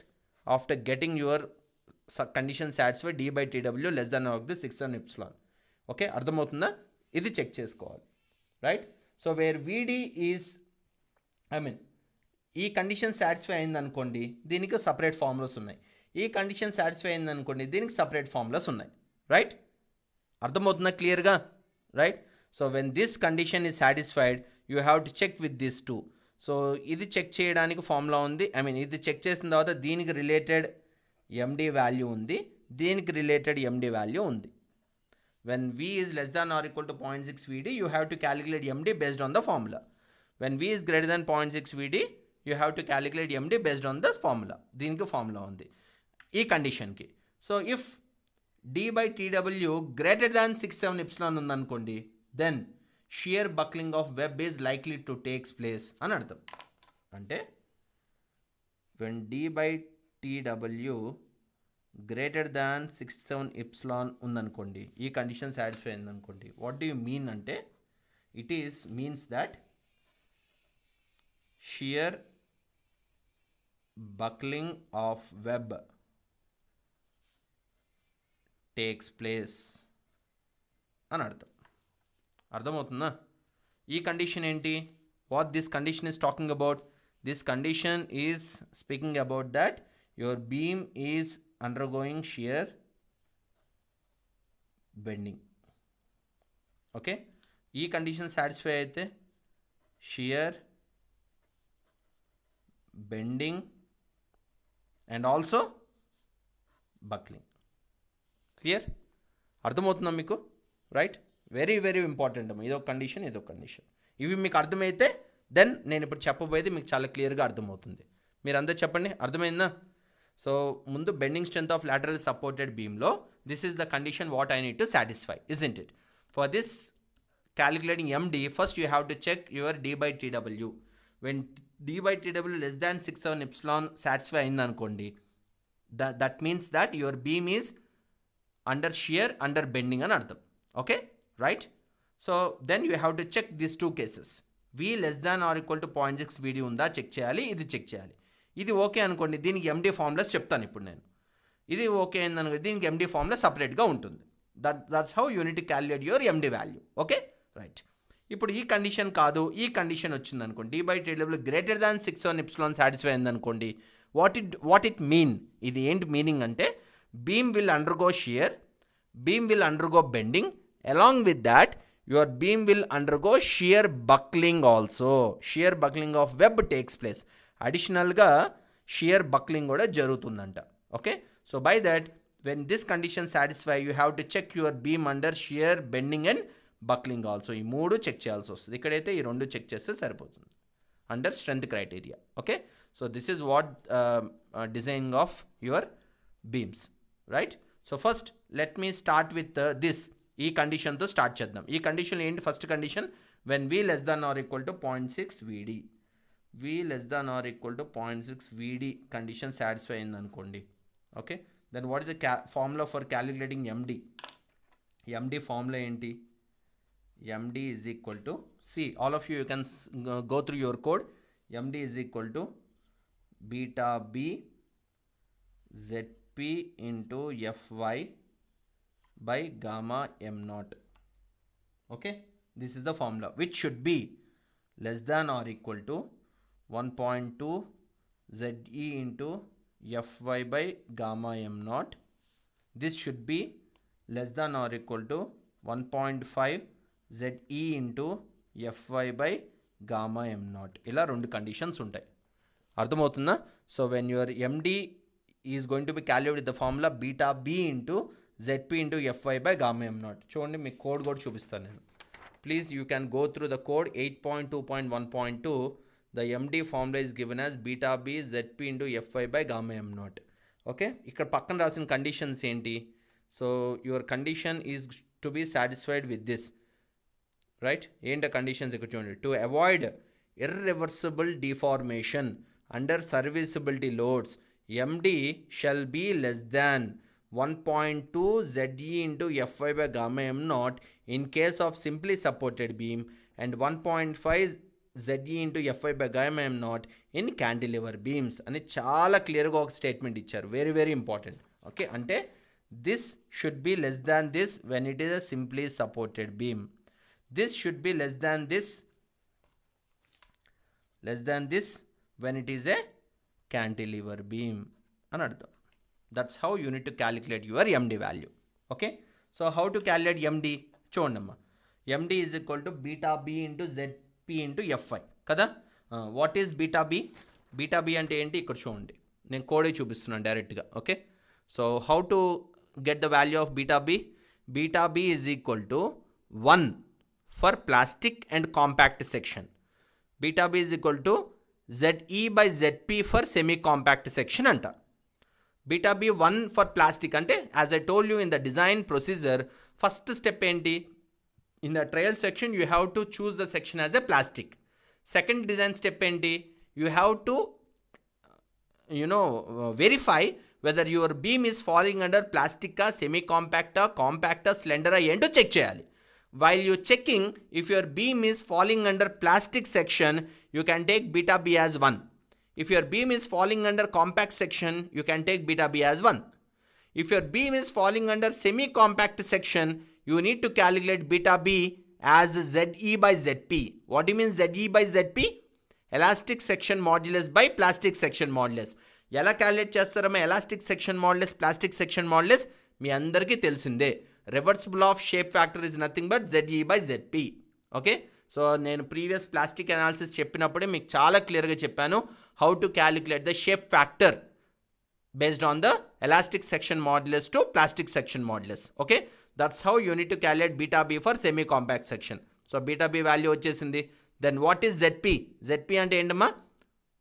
after getting your condition satisfied D/TW less than or equal to 6 epsilon. Okay, అర్థమవుతుందా? ఇది check చేసుకోవాలి, right? So where VD is ఈ condition satisfy అయింది అనుకోండి, దీనికి separate formulas ఉన్నాయి. ఈ condition satisfy అయింది అనుకోండి, దీనికి సపరేట్ ఫార్ములాస్ ఉన్నాయి, రైట్? అర్థమవుతుందా క్లియర్గా? Right? So when this condition is satisfied you have to check with this 2. So ఇది చెక్ చేయడానికి ఫార్ములా ఉంది. ఇది చెక్ చేసిన తర్వాత దీనికి రిలేటెడ్ MD వాల్యూ ఉంది, దీనికి రిలేటెడ్ MD వాల్యూ ఉంది. When V is less than or equal to 0.6 VD you have to calculate MD based on the formula. When V is greater than 0.6 VD you have to calculate MD based on the formula. దీనికి formula ఉంది ఈ కండిషన్కి. So if D/TW greater than 6-7 epsilon ఉందనుకోండి, then shear buckling of web is likely to takes place అని అర్థం. అంటే when D/TW greater than 6-7 epsilon ఉందనుకోండి, ఈ కండిషన్ సాటిస్ఫై అయిందనుకోండి, వాట్ డూ యూ మీన్ అంటే it is means that shear buckling of web takes place అని అర్థం. అర్థమవుతుందా? ఈ కండిషన్ ఏంటి? What this condition is talking about? This condition is speaking about that your beam is undergoing shear bending. Okay, ఈ condition satisfy అయితే shear bending and also buckling. Clear? అర్థమవుతుందా మీకు? Right? Very very important అమ్మా. ఇదొక condition, ఇదొక condition. ఇవి మీకు అర్థమైతే దెన్ నేను ఇప్పుడు చెప్పబోయేది మీకు చాలా క్లియర్గా అర్థమవుతుంది. మీరు అందరూ చెప్పండి, అర్థమైందా? సో ముందు bending strength of lateral supported బీమ్లో this is the condition what I need to satisfy, isn't it? For this calculating MD, first you have to check your D/TW. When D/TW less than 6-7 epsilon satisfy అయింది అనుకోండి, that means that your beam is under shear, under bending అని అర్థం. Okay, right? So then you have to check this 2 cases. V less than or equal to 0.6 VD ఉందా check చేయాలి, ఇది check చేయాలి. ఇది okay అనుకోండి, దీనికి MD ఫార్ములాస్ చెప్తాను ఇప్పుడు నేను. ఇది ఓకే అయిందనుకో, దీనికి MD ఫార్ములా సపరేట్గా ఉంటుంది. That's how you need to calculate your MD value. Okay, right? ఇప్పుడు ఈ కండిషన్ కాదు, ఈ కండిషన్ వచ్చింది అనుకోండి, d/tw greater than 6 on epsilon satisfy అయింది అనుకోండి, వాట్ ఇట్ మీన్, ఇది ఏంటి మీనింగ్ అంటే beam will undergo shear, beam will undergo bending, along with that your beam will undergo shear buckling also. Shear buckling of web takes place. Additional ga shear buckling kuda jarugutundanta. Okay, so by that when this condition satisfy, you have to check your beam under shear, bending and buckling also. ఈ మూడు check చేయాల్సి వస్తుంది. ఇక్కడైతే ఈ రెండు check చేస్తే సరిపోతుంది under strength criteria. Okay, so this is what designing of your beams, right? So first let me start with this. ఈ కండిషన్ తో స్టార్ట్ చేద్దాం. ఈ కండిషన్ ఏంటి? First condition when v less than or equal to 0.6 vd, v less than or equal to 0.6 vd condition satisfy అయింది అనుకోండి. Okay, then what is the formula for calculating md? md formula ఏంటి? md is equal to, see all of you can go through your code. md is equal to beta b zp into fy by gamma m naught. Okay, this is the formula which should be less than or equal to 1.2 ze into fy by gamma m naught. This should be less than or equal to 1.5 ze into fy by gamma m naught. ఇలా రెండు conditions ఉంటాయి. అర్థమవుతుందా? So when your md is going to be calculated with the formula beta b into zp into fy by gamma m naught. చూడండి, మీకు code కూడా చూపిస్తాను నేను. Please you can go through the code 8.2.1.2. the md formula is given as beta b zp into fy by gamma m naught. Okay, ఇక్కడ పక్కన రాసిన conditions ఏంటి? So your condition is to be satisfied with this, right? ఏంటి conditions ఇక్కడ చూడండి. To avoid irreversible deformation under serviceability loads, md shall be less than 1.2 ze into fy by gamma m naught in case of simply supported beam and 1.5 ze into fy by gamma m naught in cantilever beams అని చాలా క్లియర్గా ఒక statement ఇచ్చారు. Very very important. Okay, అంటే this should be less than this when it is a simply supported beam. This should be less than this when it is a cantilever beam అని అర్థం. That's how you need to calculate your md value. Okay, so how to calculate md? చూడండమ్మా, md is equal to beta b into zp into fy కదా. What is beta B? Beta B అంటే ఏంటి? ఇక్కడ చూడండి, నేను కోడే చూపిస్తున్నాను డైరెక్ట్గా. Okay, so how to get the value of beta B? Beta B is equal to 1 for plastic and compact section. Beta B is equal to ZE by ZP for semi compact section అంట. Beta B 1 for plastic అంటే as I told you in the design procedure, first step ఏంటి? In the trial section you have to choose the section as a plastic. Second design step ఏంటి? You have to verify whether your beam is falling under ప్లాస్టికా, semi కాంపాక్టా, కాంపాక్టా, స్లెండరా ఏంటో check చేయాలి. While you checking, if your beam is falling under plastic section, you can take beta b as 1. If your beam is falling under compact section, you can take beta b as 1. If your beam is falling under semi compact section, you need to calculate beta b as ZE by ZP. What do you mean ZE by ZP? Elastic section modulus by plastic section modulus. ఎలా calculate చేస్తారమ్మా elastic section modulus, plastic section modulus? మీ అందరికీ తెలిసిందే. Reversible of shape factor is nothing but ZE by ZP. Okay, so నేను previous plastic analysis చెప్పినప్పుడే మీకు చాలా క్లియర్గా చెప్పాను how to calculate the shape factor based on the elastic section modulus to plastic section modulus. Okay, that's how you need to calculate beta b for semi compact section. So beta b value వచ్చేసింది. Then what is ZP? ZP అంటే ఏంటమ్మా?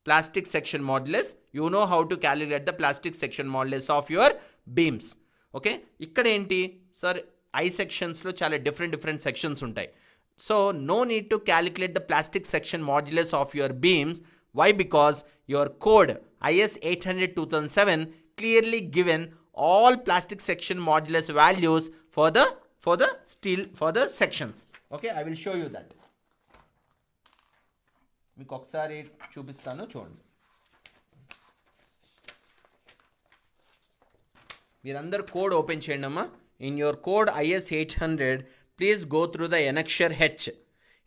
Plastic section modulus. You know how to calculate the plastic section modulus of your beams. Okay, ఇక్కడ ఏంటి sir, I సెక్షన్స్లో చాలా different sections ఉంటాయి. So no need to calculate the plastic section modulus of your beams. Why? Because your code IS 800-2007 clearly given all plastic section modulus values for the sections. Okay, I will show you that. మీకు ఒకసారి చూపిస్తాను చూడండి. మీరందరూ code open చేయండి అమ్మా. In your code IS 800 please go through the annexure H.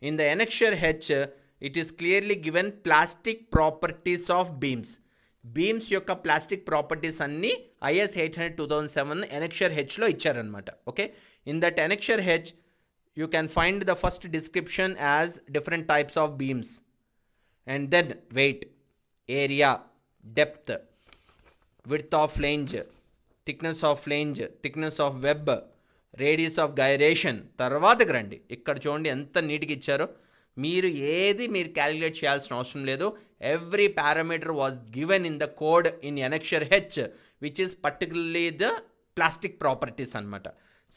In the annexure H, it is clearly given plastic properties of beams. Beams యొక్క plastic properties అన్ని IS 800-2007 annexure H లో ఇచ్చారనమాట. Okay, in that annexure H you can find the first description as different types of beams, and then weight, area, depth, width of flange, thickness of flange, thickness of web, radius of gyration. తర్వాతకి రండి, ఇక్కడ చూడండి ఎంత నీట్గా ఇచ్చారో. మీరు calculate చేయాల్సిన అవసరం లేదు. Every parameter was given in the code in annexure H, which is particularly the plastic properties అనమాట.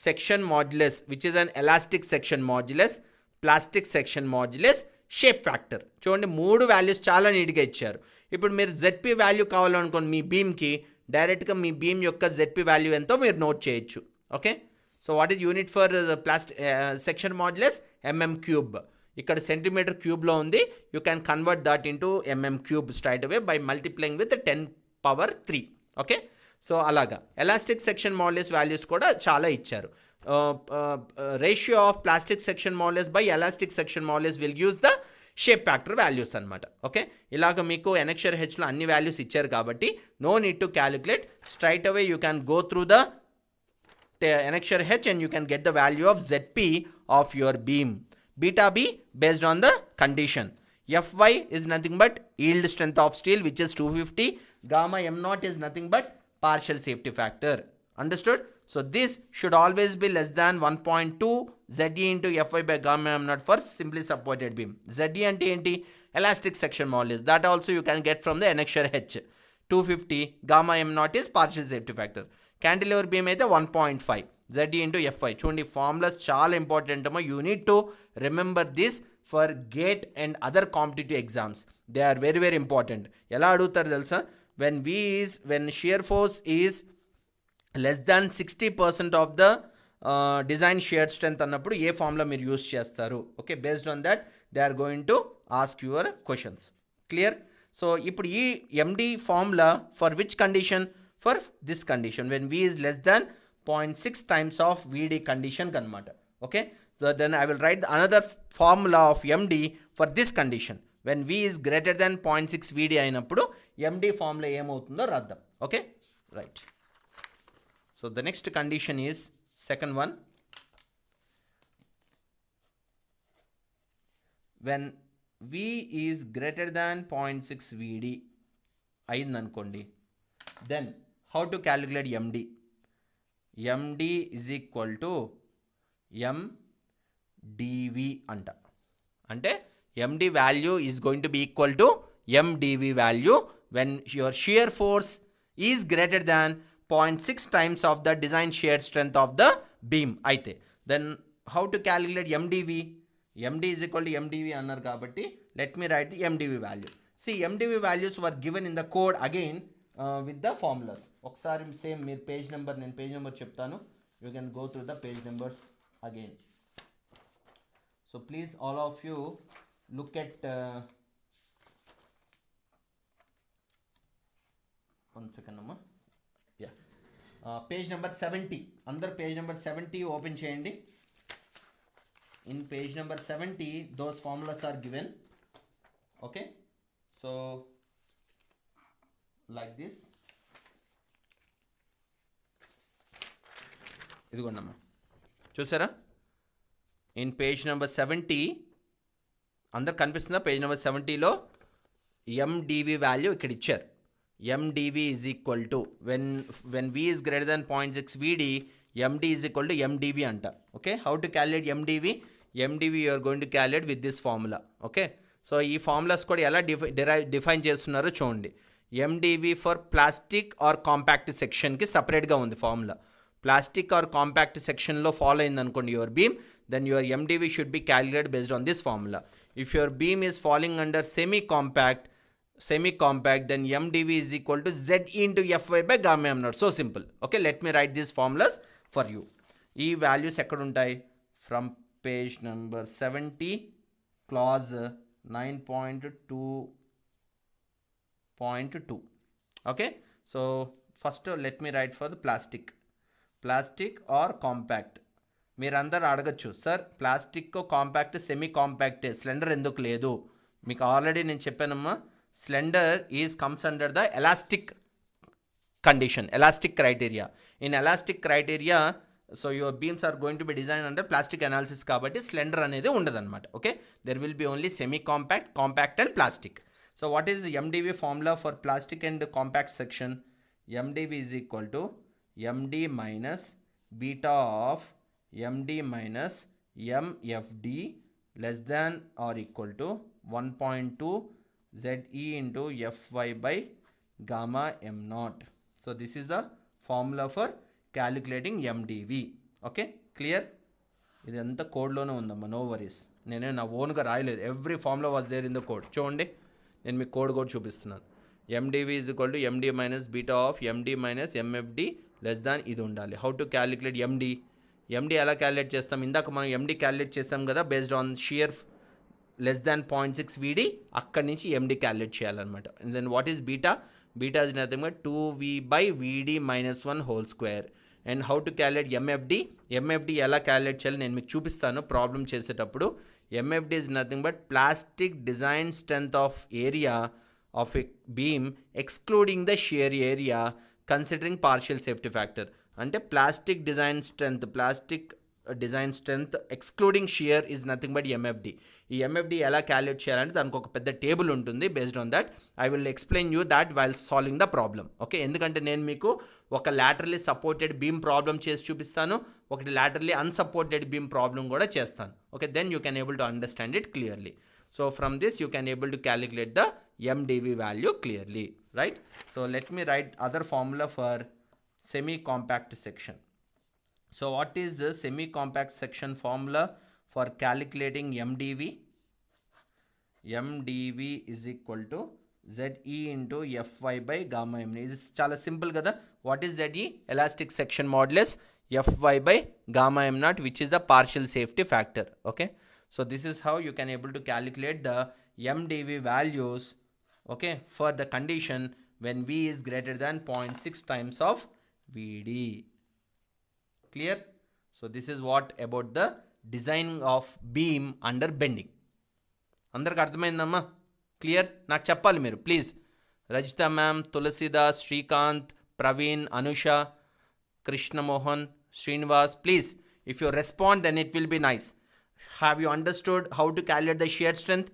Section modulus, which is an elastic section modulus, plastic section modulus, shape factor. చూడండి 3 వాల్యూస్ చాలా నీట్గా ఇచ్చారు. ఇప్పుడు మీరు జెడ్పీ వాల్యూ కావాలనుకోండి మీ బీమ్కి, డైరెక్ట్గా మీ beam యొక్క ZP value ఎంతో మీరు నోట్ చేయొచ్చు. Okay, so what is unit for section modulus? mm cube. ఇక్కడ సెంటీమీటర్ క్యూబ్లో ఉంది. You can convert that into mm cube straight away by multiplying with 10⁻3. Okay, so అలాగా elastic section modulus values కూడా చాలా ఇచ్చారు. Ratio of plastic section modulus by elastic section modulus will use the shape factor values అనమాట. Okay, ఇలాగ మీకు annexure హెచ్లో అన్ని values ఇచ్చారు కాబట్టి no need to calculate, straight away you can go through the annexure H and you can get the value of ZP of your beam. Beta B based on the condition. Fy is nothing but yield strength of steel, which is 250. Gamma m0 is nothing but partial safety factor. Understood? So this should always be less than 1.2 ZE into Fy by gamma m0 for simply supported beam. ZE ante enti? Elastic section modulus. That also you can get from the annexure H. 250. Gamma m0 is partial safety factor. Cantilever beam అయితే 1.5 ZE into Fy. చూడండి formulas చాలా important అమ్మా. You need to remember this for GATE and other competitive exams. They are very very important. ఎలా అడుగుతారు తెలుసా? When shear force is less than 60% of the design shear strength అన్నప్పుడు ఏ formula మీరు use చేస్తారు? Okay, based on that they are going to ask your questions. Clear? So ఇప్పుడు ఈ MD formula for which condition? For this condition, when V is less than 0.6 times of VD condition kanmata. Okay, so then I will write another formula of MD for this condition. When V is greater than 0.6 VD ayinappudu MD formula em avutundo raddam. Okay, right. So the next condition is second one. When V is greater than 0.6 VD ayindanukondi, then how to calculate MD? MD is equal to MdV anta. Ante MD value is going to be equal to MdV value when your shear force is greater than 0.6 times of the design shear strength of the beam. Aithe then how to calculate MdV? MD is equal to MdV annar kabatti let me write the MdV value. See, MdV values were given in the code again with the formulas. ఒకసారి same మీరు page number, నేను page number చెప్తాను, you can go through the page numbers again. So please all of you look at one second అమ్మా. Yeah, page number 70. అందరు page number 70 open చేయండి. In page number 70 those formulas are given. Okay, so like this. ఇదిగోండమ్మా, చూసారా? In page number 70 అందరు కనిపిస్తుందా? Page number 70లో MdV value ఇక్కడ ఇచ్చారు. MdV is equal to when V is greater than 0.6 VD, MD is equal to MdV అంట. Okay, how to calculate MdV? MdV you are going to calculate with this formula. Okay, so ఈ formulas కూడా ఎలా define చేస్తున్నారో చూడండి. MdV for plastic or compact సెక్షన్కి సపరేట్గా ఉంది formula. Plastic or compact సెక్షన్లో ఫాలో అయింది అనుకోండి your beam, then your MdV should be calculated based on this formula. If your beam is falling under semi-compact, then MdV is equal to Z into Fy by gamma m0. So simple. Okay, let me write these formulas for you. ఈ values ఎక్కడ ఉంటాయి? From page number 70 clause 9.2.2. Okay, so first let me write for the plastic or compact. మీరందరూ అడగచ్చు, sir plastic compact semi కాంపాక్టే, slender ఎందుకు లేదు? మీకు already నేను చెప్పానమ్మా, slender comes under the elastic condition, elastic criteria. In elastic criteria, so your beams are going to be designed under plastic analysis kabatti slender anedi undadannamata. Okay, there will be only semi compact, compact and plastic. So what is the MDV formula for plastic and compact section? MDV is equal to MD minus beta of MD minus MFD less than or equal to 1.2 ZE into Fy by gamma m naught. So this is the formula for calculating MDV. Okay, clear? ఇది అంతా కోడ్లోనే ఉందమ్మా, no worries. నేను నా ఓన్గా రాయలేదు, every formula was there in the code. చూడండి, నేను మీకు కోడ్ కూడా చూపిస్తున్నాను. MDV is equal to MD minus beta of MD minus MFD less than ఇది ఉండాలి. హౌ టు క్యాలిక్యులేట్ MD ఎలా క్యాలిక్యులేట్ చేస్తాం? ఇందాక మనం MD క్యాలిక్యులేట్ చేస్తాం కదా, based on shear less than 0.6 VD, అక్కడి నుంచి MD క్యాలిక్యులేట్ చేయాలన్నమాట. And then what is beta? Beta is nothing but 2V by VD minus 1 whole square. And how to calculate MFD? MFD ఎలా calculate చేయాలి నేను మీకు చూపిస్తాను ప్రాబ్లం చేసేటప్పుడు. MFD is nothing but plastic design strength of area of a beam excluding the shear area considering partial safety factor. అంటే plastic design strength excluding shear is nothing but MFD. ఈ MFD ఎలా calculate చేయాలంటే దానికి ఒక పెద్ద table ఉంటుంది. Based on that I will explain you that while solving the problem. Okay, ఎందుకంటే నేను మీకు ఒక లాటరలీ సపోర్టెడ్ బీమ్ ప్రాబ్లం చేసి చూపిస్తాను, ఒకటి లాటరలీ అన్సపోర్టెడ్ బీమ్ ప్రాబ్లం కూడా చేస్తాను. Okay, then you can able to understand it clearly. So from this you can able to calculate the MDV value clearly, right? So let me write other formula for semi compact section. So what is the semi compact section formula for calculating MDV? MDV is equal to ZE into Fy by gamma m. This is chala simple kada. What is ZE? Elastic section modulus Fy by gamma m naught, which is the partial safety factor. Okay, so this is how you can able to calculate the MDV values, okay, for the condition when V is greater than 0.6 times of VD. Clear? So this is what about the design of beam under bending. అందరికి అర్థమైందమ్మా? Clear? నాకు చెప్పాలి మీరు please. Rajitha ma'am, Tulsidas, Srikanth, Praveen, Anusha, Krishnamohan, Srinivas, please if you respond then it will be nice. Have you understood how to calculate the shear strength?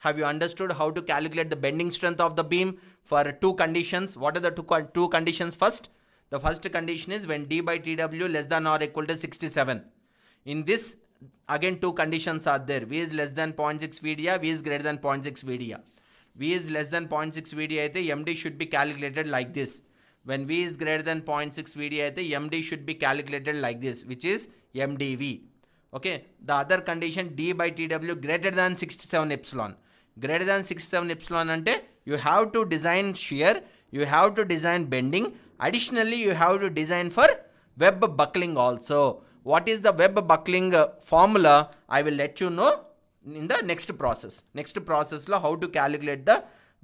Have you understood how to calculate the bending strength of the beam for two conditions? What are the two conditions? First, the first condition is when D by TW less than or equal to 67. In this, again two conditions are there. V is less than 0.6 VDA, V is greater than 0.6 VDA. V is less than 0.6 VDA అయితే MD should be calculated like this. When V is greater than 0.6 VDA అయితే MD should be calculated like this, which is MDV. Okay, the other condition D by TW greater than 67 epsilon. Greater than 67 epsilon ante you have to design shear, you have to design bending, additionally you have to design for web buckling also. What is the web buckling formula? I will let you know in the next process. Next process lo how to calculate the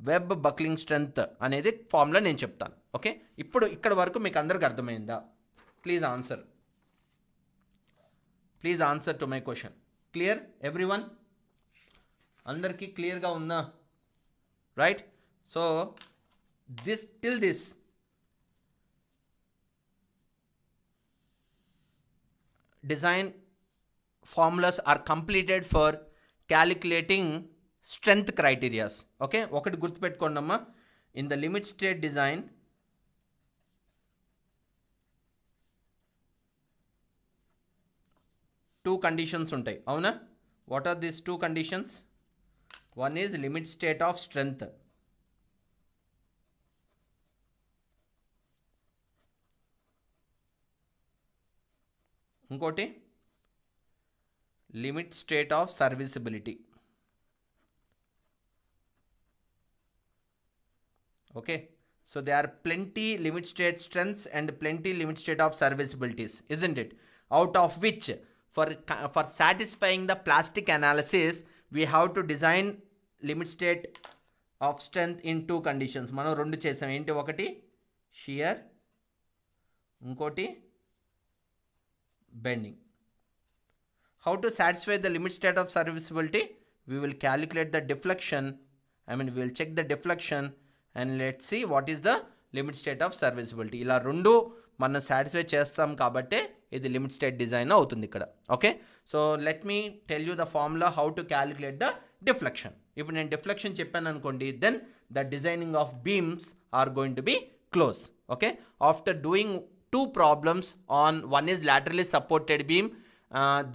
web buckling strength అనేది formula నేను చెప్తాను. Okay, ఇప్పుడు ఇక్కడ వరకు మీకు అందరికి అర్థమైందా? Please answer, please answer to my question. Clear everyone? అందరికీ క్లియర్గా ఉందా? Right. So this till this design formulas are completed for calculating strength criteria. Okay, ఒకటి గుర్తుపెట్టుకోండమ్మా, in the limit state design two conditions ఉంటాయి, అవునా? What are these two conditions? One is limit state of strength, ఇంకోటి limit state of serviceability. Okay, so they are plenty limit state strengths and plenty limit state of serviceabilities, isn't it? Out of which for satisfying the plastic analysis we have to design limit state of strength in two conditions. మనం రెండు చేసాం, ఏంటి? ఒకటి shear, ఇంకోటి bending. how to satisfy the limit state of serviceability? We will calculate the deflection. We will check the deflection and let's see what is the limit state of serviceability. ఇలా రెండు మనం satisfy చేస్తాం కాబట్టి ఇది limit state design అవుతుంది ఇక్కడ. Okay, so let me tell you the formula how to calculate the deflection. ఇప్పుడు నేను డిఫ్లెక్షన్ చెప్పాను అనుకోండి, then the designing of beams are going to be close. Okay, after doing two problems on one is laterally supported beam,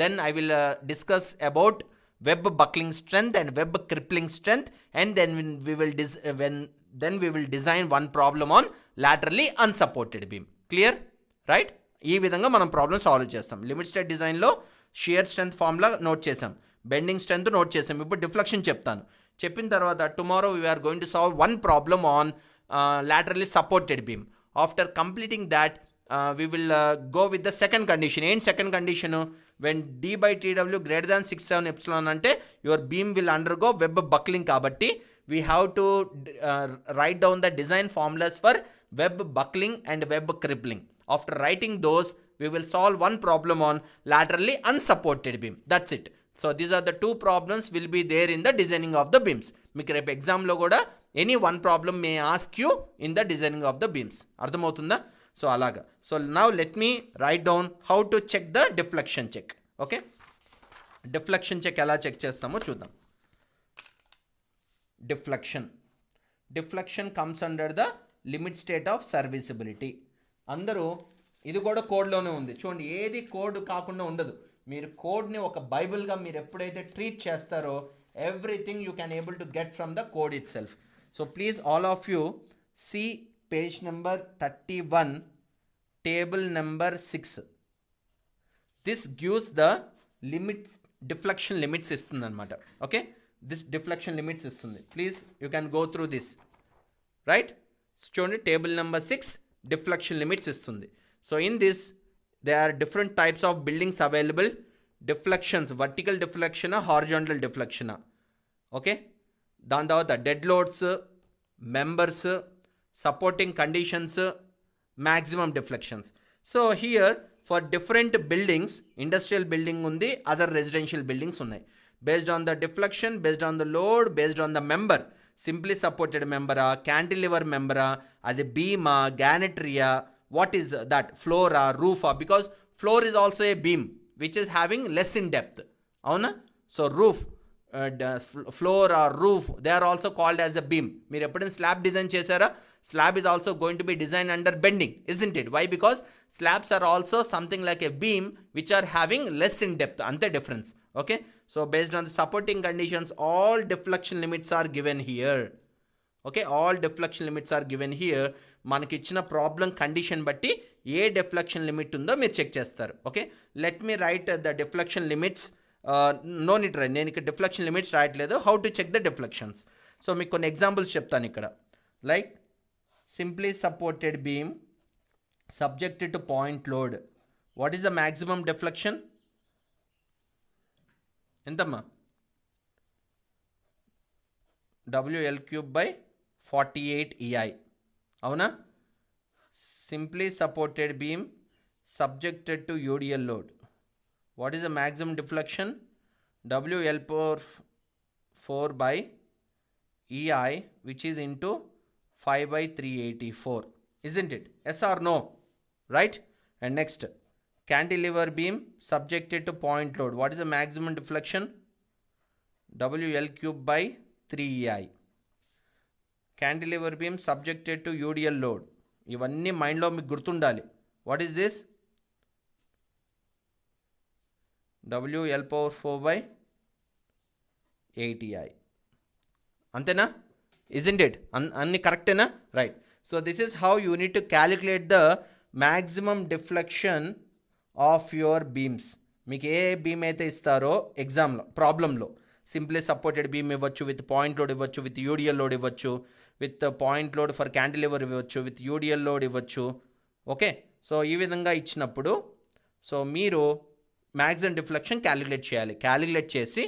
then I will discuss about web buckling strength and web crippling strength, and then we will design one problem on laterally unsupported beam. Clear, right? ఈ విధంగా మనం problem solve చేస్తాం. Limit state design లో shear strength formula note చేసాం, bending strength note చేసాం. ఇప్పుడు deflection చెప్తాను. చెప్పిన తర్వాత tomorrow we are going to solve one problem on laterally supported beam. After completing that, we will go with the second condition. In second condition, when d by tw greater than 6/7 epsilon ante your beam will undergo web buckling kabatti we have to write down the design formulas for web buckling and web crippling. After writing those, we will solve one problem on laterally unsupported beam. That's it. So these are the two problems will be there in the designing of the beams. మీకు రేపు exam లో కూడా any one problem may ask you in the designing of the beams. అర్థమవుతుందా? So అలాగా. So now let me write down how to check the deflection check. Okay, deflection check ఎలా check చేస్తామో చూద్దాం. Deflection comes under the limit state of serviceability. అందరూ ఇది కూడా కోడ్లోనే ఉంది చూడండి, ఏది కోడ్ కాకుండా ఉండదు. మీరు కోడ్ని ఒక బైబిల్గా మీరు ఎప్పుడైతే ట్రీట్ చేస్తారో everything you can able to get from the code itself. So please all of you see page number 31, table number 6. This gives the limits, deflection limits istundi anamata. Okay, this deflection limits istundi. Please you can go through this, right? So table number 6 deflection limits istundi. So in this there are different types of buildings available. Deflections, vertical deflection, horizontal deflection. Okay, dan tarvata dead loads, members, supporting conditions, maximum deflections. So here for different buildings, industrial building undi, other residential buildings unnai. Based on the deflection, based on the load, based on the member, simply supported member, cantilever member, adi beam, gantry, what is that, floor, roof, because floor is also a beam which is having less in depth. Avuna? So roof, floor or roof, they are also called as a beam. మీరు ఎప్పుడైనా slab design చేశారా? Slab is also going to be designed under bending, isn't it? Why? Because slabs are also something like a beam which are having less in depth. Ante difference. Okay, so based on the supporting conditions, all deflection limits are given here. Okay, all deflection limits are given here. మనకి ఇచ్చిన problem condition బట్టి ఏ deflection limit ఉందో మీరు check చేస్తారు. Okay, let me write the deflection limits. No need right, నేను ఇక్కడ deflection limits రాయట్లేదు. How to check the deflections. So మీకు కొన్ని ఎగ్జాంపుల్స్ చెప్తాను ఇక్కడ. Like simply supported beam subjected to point load, what is the maximum deflection? ఎంతమ్మా? WL3/48 EI. అవునా? Simply supported beam subjected to UDL load, what is the maximum deflection? WL4/EI, which is into 5/384, isn't it? Yes or no? Right? And next, cantilever beam subjected to point load, what is the maximum deflection? WL3/3EI. Cantilever beam subjected to UDL load, ఇవన్నీ మైండ్లో మీకు గుర్తుండాలి. What is this? WL4/8 EI. అంతేనా? Isn't it? అన్ని కరెక్టేనా? Right. So this is how you need to calculate the maximum deflection of your beams. మీకు ఏ beam అయితే ఇస్తారో ఎగ్జామ్లో ప్రాబ్లంలో, సింప్లీ సపోర్టెడ్ బీమ్ ఇవ్వచ్చు, విత్ పాయింట్ లోడ్ ఇవ్వచ్చు, విత్ యూడిఎల్ లోడ్ ఇవ్వచ్చు, with point load for cantilever ఇవ్వచ్చు, విత్ యూడిఎల్ లోడ్ ఇవ్వచ్చు. ఓకే, సో ఈ విధంగా ఇచ్చినప్పుడు సో మీరు మ్యాక్సిమం డిఫ్లెక్షన్ క్యాలిక్యులేట్ చేయాలి. క్యాలిక్యులేట్ చేసి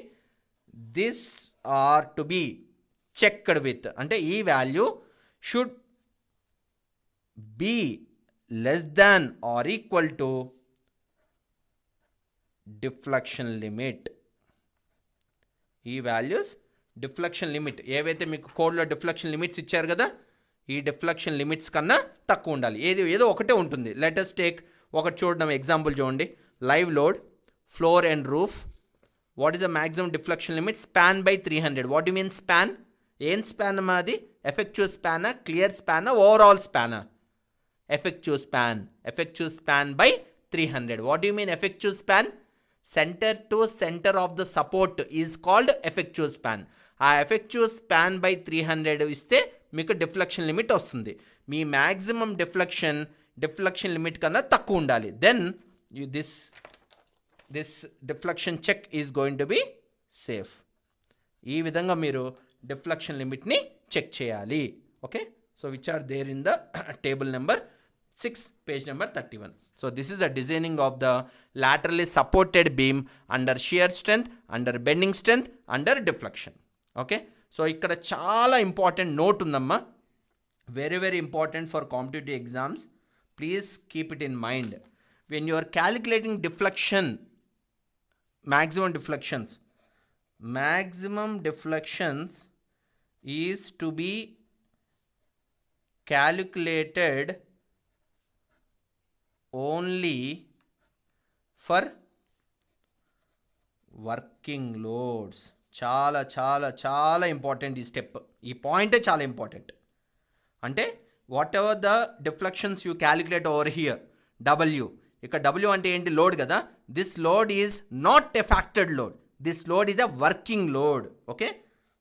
this are to be checked with, అంటే ఈ value should be less than or equal to deflection limit. ఈ వాల్యూస్ డిఫ్లెక్షన్ లిమిట్ ఏవైతే మీకు కోడ్లో డిఫ్లెక్షన్ లిమిట్స్ ఇచ్చారు కదా, ఈ డిఫ్లెక్షన్ లిమిట్స్ కన్నా తక్కువ ఉండాలి. ఏదో ఒకటే ఉంటుంది. లెట్ us టేక్ ఒకటి చూడడం ఎగ్జాంపుల్ చూడండి. Live load floor and roof. What is the maximum deflection limit? Span by 300. What you mean span? ఏం స్పాన్ మాది? ఎఫెక్టివ్ స్పానా, క్లియర్ స్పానా, ఓవరాల్ స్పానా? Effective span by 300. What you mean effective span? Centre to centre of the support is called effective span. ఆ effective span by 300 ఇస్తే మీకు deflection limit వస్తుంది. మీ maximum deflection limit కన్నా తక్కువ ఉండాలి. Then this deflection check is going to be safe. ఈ విధంగా మీరు డిఫ్లెక్షన్ లిమిట్ని చెక్ చేయాలి. Okay, so which are there in the table number 6, page number 31. So this is the designing of the laterally supported beam under shear strength, under bending strength, under deflection. Okay, so ikkada chaala important note undamma, very important for competitive exams. Please keep it in mind. When you are calculating deflection, maximum deflections is to be calculated only for working loads. చాలా important ఈ step. ఈ పాయింటే చాలా important. అంటే whatever the deflections you calculate over here, W, ఇక్కడ W అంటే ఏంటి? Load కదా. This load is not a factored load, this load is a working load. Okay,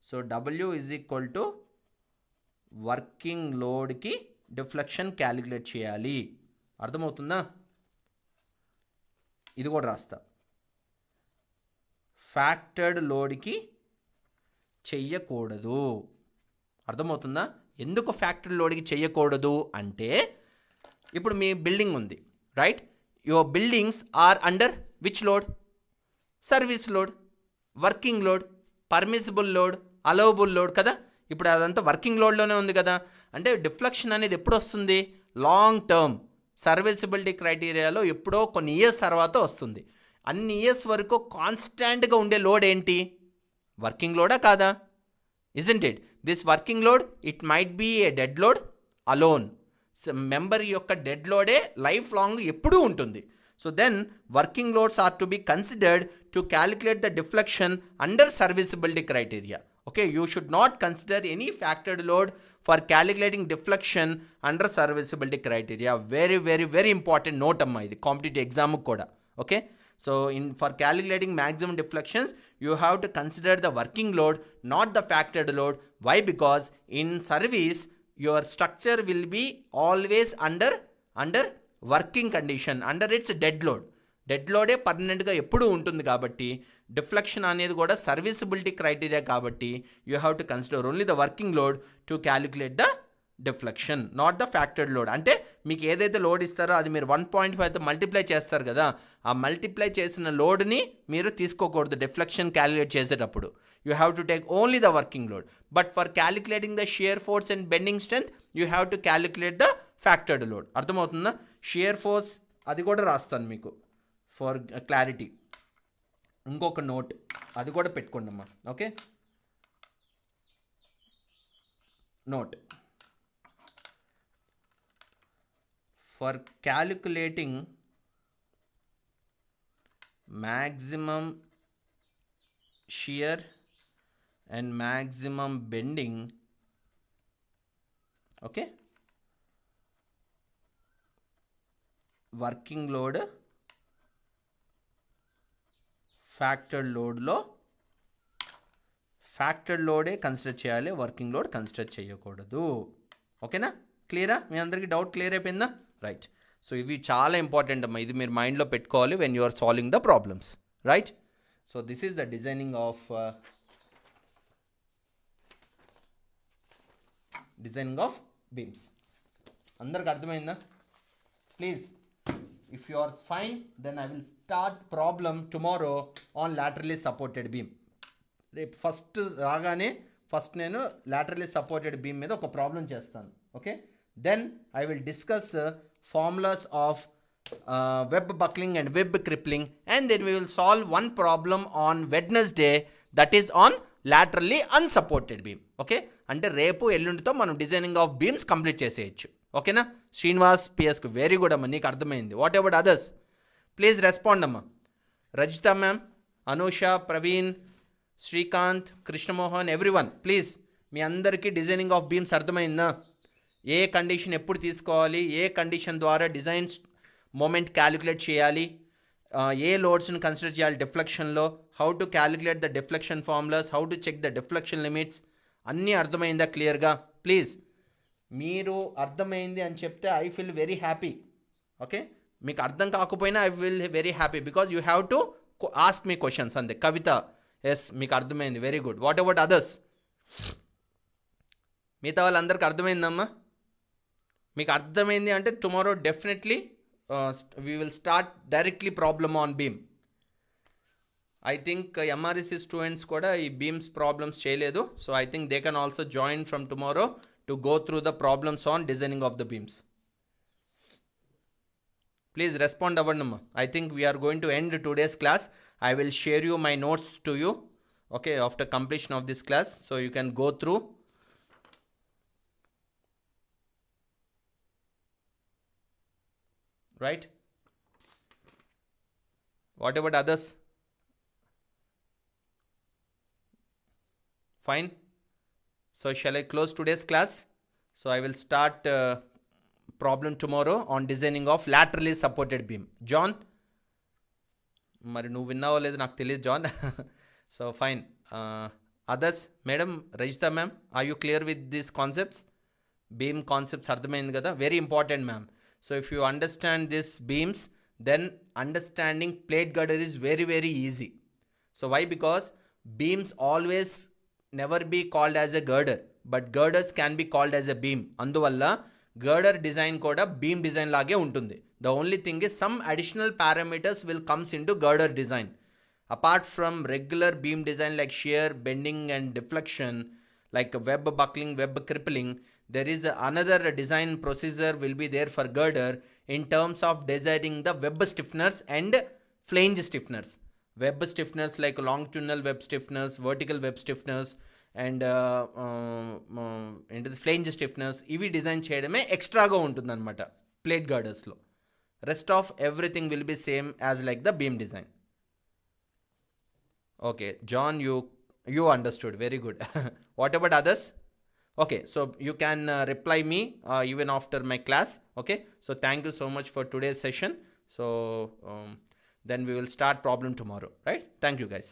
so W is equal to working లోడ్కి deflection calculate చేయాలి. అర్థమవుతుందా? ఇది కూడా రాస్తా. ఫ్యాక్టర్డ్ లోడ్కి చెయ్యకూడదు. అర్థమవుతుందా? ఎందుకు ఫ్యాక్టర్డ్ లోడ్కి చెయ్యకూడదు అంటే, ఇప్పుడు మీ బిల్డింగ్ ఉంది, right? Your buildings are under which load? Service load, working load, permissible load, allowable load కదా. ఇప్పుడు అదంతా వర్కింగ్ లోడ్లోనే ఉంది కదా. అంటే డిఫ్లెక్షన్ అనేది ఎప్పుడు వస్తుంది? లాంగ్ టర్మ్ సర్వీసబిలిటీ క్రైటీరియాలో ఎప్పుడో కొన్ని ఇయర్స్ తర్వాత వస్తుంది. అన్ని ఇయర్స్ వరకు కాన్స్టాంట్గా ఉండే లోడ్ ఏంటి? వర్కింగ్ లోడా కాదా? Isn't it? This working load it might be a dead load alone. Member యొక్క డెడ్ లోడే లైఫ్ లాంగ్ ఎప్పుడూ ఉంటుంది. So then working loads are to be considered to calculate the deflection under serviceability criteria. Okay, you should not consider any factored load for calculating deflection under serviceability criteria. Very important note amma idi competitive exam kuda. Okay, so for calculating maximum deflections you have to consider the working load, not the factored load. Why? Because in service your structure will be always under working condition, under its dead load. Dead లోడే పర్మనెంట్గా ఎప్పుడు ఉంటుంది కాబట్టి deflection అనేది కూడా serviceability criteria కాబట్టి you have to consider only the working load to calculate the deflection, not the factored load. అంటే మీకు ఏదైతే లోడ్ ఇస్తారో అది మీరు 1.5తో మల్టిప్లై చేస్తారు కదా, ఆ మల్టిప్లై చేసిన లోడ్ని మీరు తీసుకోకూడదు డిఫ్లెక్షన్ క్యాలిక్యులేట్ చేసేటప్పుడు. You have to take only the working load. But for calculating the shear force and bending strength you have to calculate the factored load. అర్థమవుతుందా? షియర్ ఫోర్స్ అది కూడా రాస్తాను మీకు ఫర్ క్లారిటీ. ఇంకొక నోట్ అది కూడా పెట్టుకోండి అమ్మా. Okay, note for calculating maximum shear and maximum bending. Okay, working load factored load లో ఫ్యాక్టర్డ్ లోడే కన్సిడర్ చేయాలి, వర్కింగ్ లోడ్ కన్సిడర్ చేయకూడదు. ఓకేనా? క్లియరా? మీ అందరికీ డౌట్ క్లియర్ అయిపోయిందా? రైట్. సో ఇవి చాలా ఇంపార్టెంట్ అమ్మా, ఇది మీరు మైండ్లో పెట్టుకోవాలి when you are solving the problems. Right. So this is the designing of beams. అందరికి అర్థమైందా? Please, if you are fine, then I will start problem tomorrow on laterally supported beam. First రాగానే first నేను laterally supported beam మీద ఒక problem చేస్తాను. Okay, then I will discuss formulas of web buckling and web crippling, and then we will solve one problem on Wednesday, that is on laterally unsupported beam. Okay, అంటే రేపు ఎల్లుండితో మనం designing of beams complete చేసేయచ్చు. ఓకేనా Srinivas పిఎస్కి very good అమ్మా, నీకు అర్థమైంది. Whatever others please respond అమ్మా. Rajitha ma'am, Anusha, Praveen, Srikanth, Krishnamohan, everyone please, మీ అందరికీ డిజైనింగ్ ఆఫ్ బీమ్స్ అర్థమైందా? ఏ కండిషన్ ఎప్పుడు తీసుకోవాలి, ఏ కండిషన్ ద్వారా డిజైన్స్ మూమెంట్ క్యాలిక్యులేట్ చేయాలి, ఏ లోడ్స్ని కన్సిడర్ చేయాలి డిఫ్లెక్షన్లో, how to calculate the deflection formulas, how to check the deflection limits, అన్నీ అర్థమైందా క్లియర్గా? ప్లీజ్ మీరు అర్థమైంది అని చెప్తే I feel very happy. Okay, మీకు అర్థం కాకపోయినా I will very happy because you have to ask me questions అంతే. కవిత, ఎస్ మీకు అర్థమైంది, very good. What about others? మిగతా వాళ్ళందరికీ అర్థమైందమ్మా? మీకు అర్థమైంది అంటే tomorrow definitely we will start directly problem on beam. I think MREC students కూడా ఈ beams problems చేయలేదు, so I think they can also join from tomorrow to go through the problems on designing of the beams. Please respond అవ్వండమ్మా. I think we are going to end today's class. I will share you my notes to you, okay, after completion of this class, so you can go through. Right? What about others? Fine. So shall I close today's class? So I will start problem tomorrow on designing of laterally supported beam. John, మరి నువ్వు విన్నావో లేదో నాకు తెలియదు John. So fine. Others madam, Rajitha ma'am, are you clear with these concepts? Beam concepts అర్థమైంది కదా? Very important ma'am. So if you understand these beams, then understanding plate girder is very very easy. So why? Because beams always never be called as a girder, but girders can be called as a beam. Anduvalla girder design kuda beam design lage untundi. The only thing is some additional parameters will comes into girder design. Apart from regular beam design like shear, bending and deflection, like web buckling, web crippling, there is another design procedure will be there for girder in terms of designing the web stiffeners and flange stiffeners. Web stiffeners like longitudinal web stiffeners, vertical web stiffeners and into the flange stiffeners, ఇవి design చేయడమే ఎక్స్ట్రాగా ఉంటుంది అనమాట plate గర్డర్స్లో. Rest of everything will be same as like the beam design. Okay, John, you understood, very good. What about others? Okay, so you can reply me even after my class. Okay, so thank you so much for today's session. So then we will start problem tomorrow, right? Thank you guys.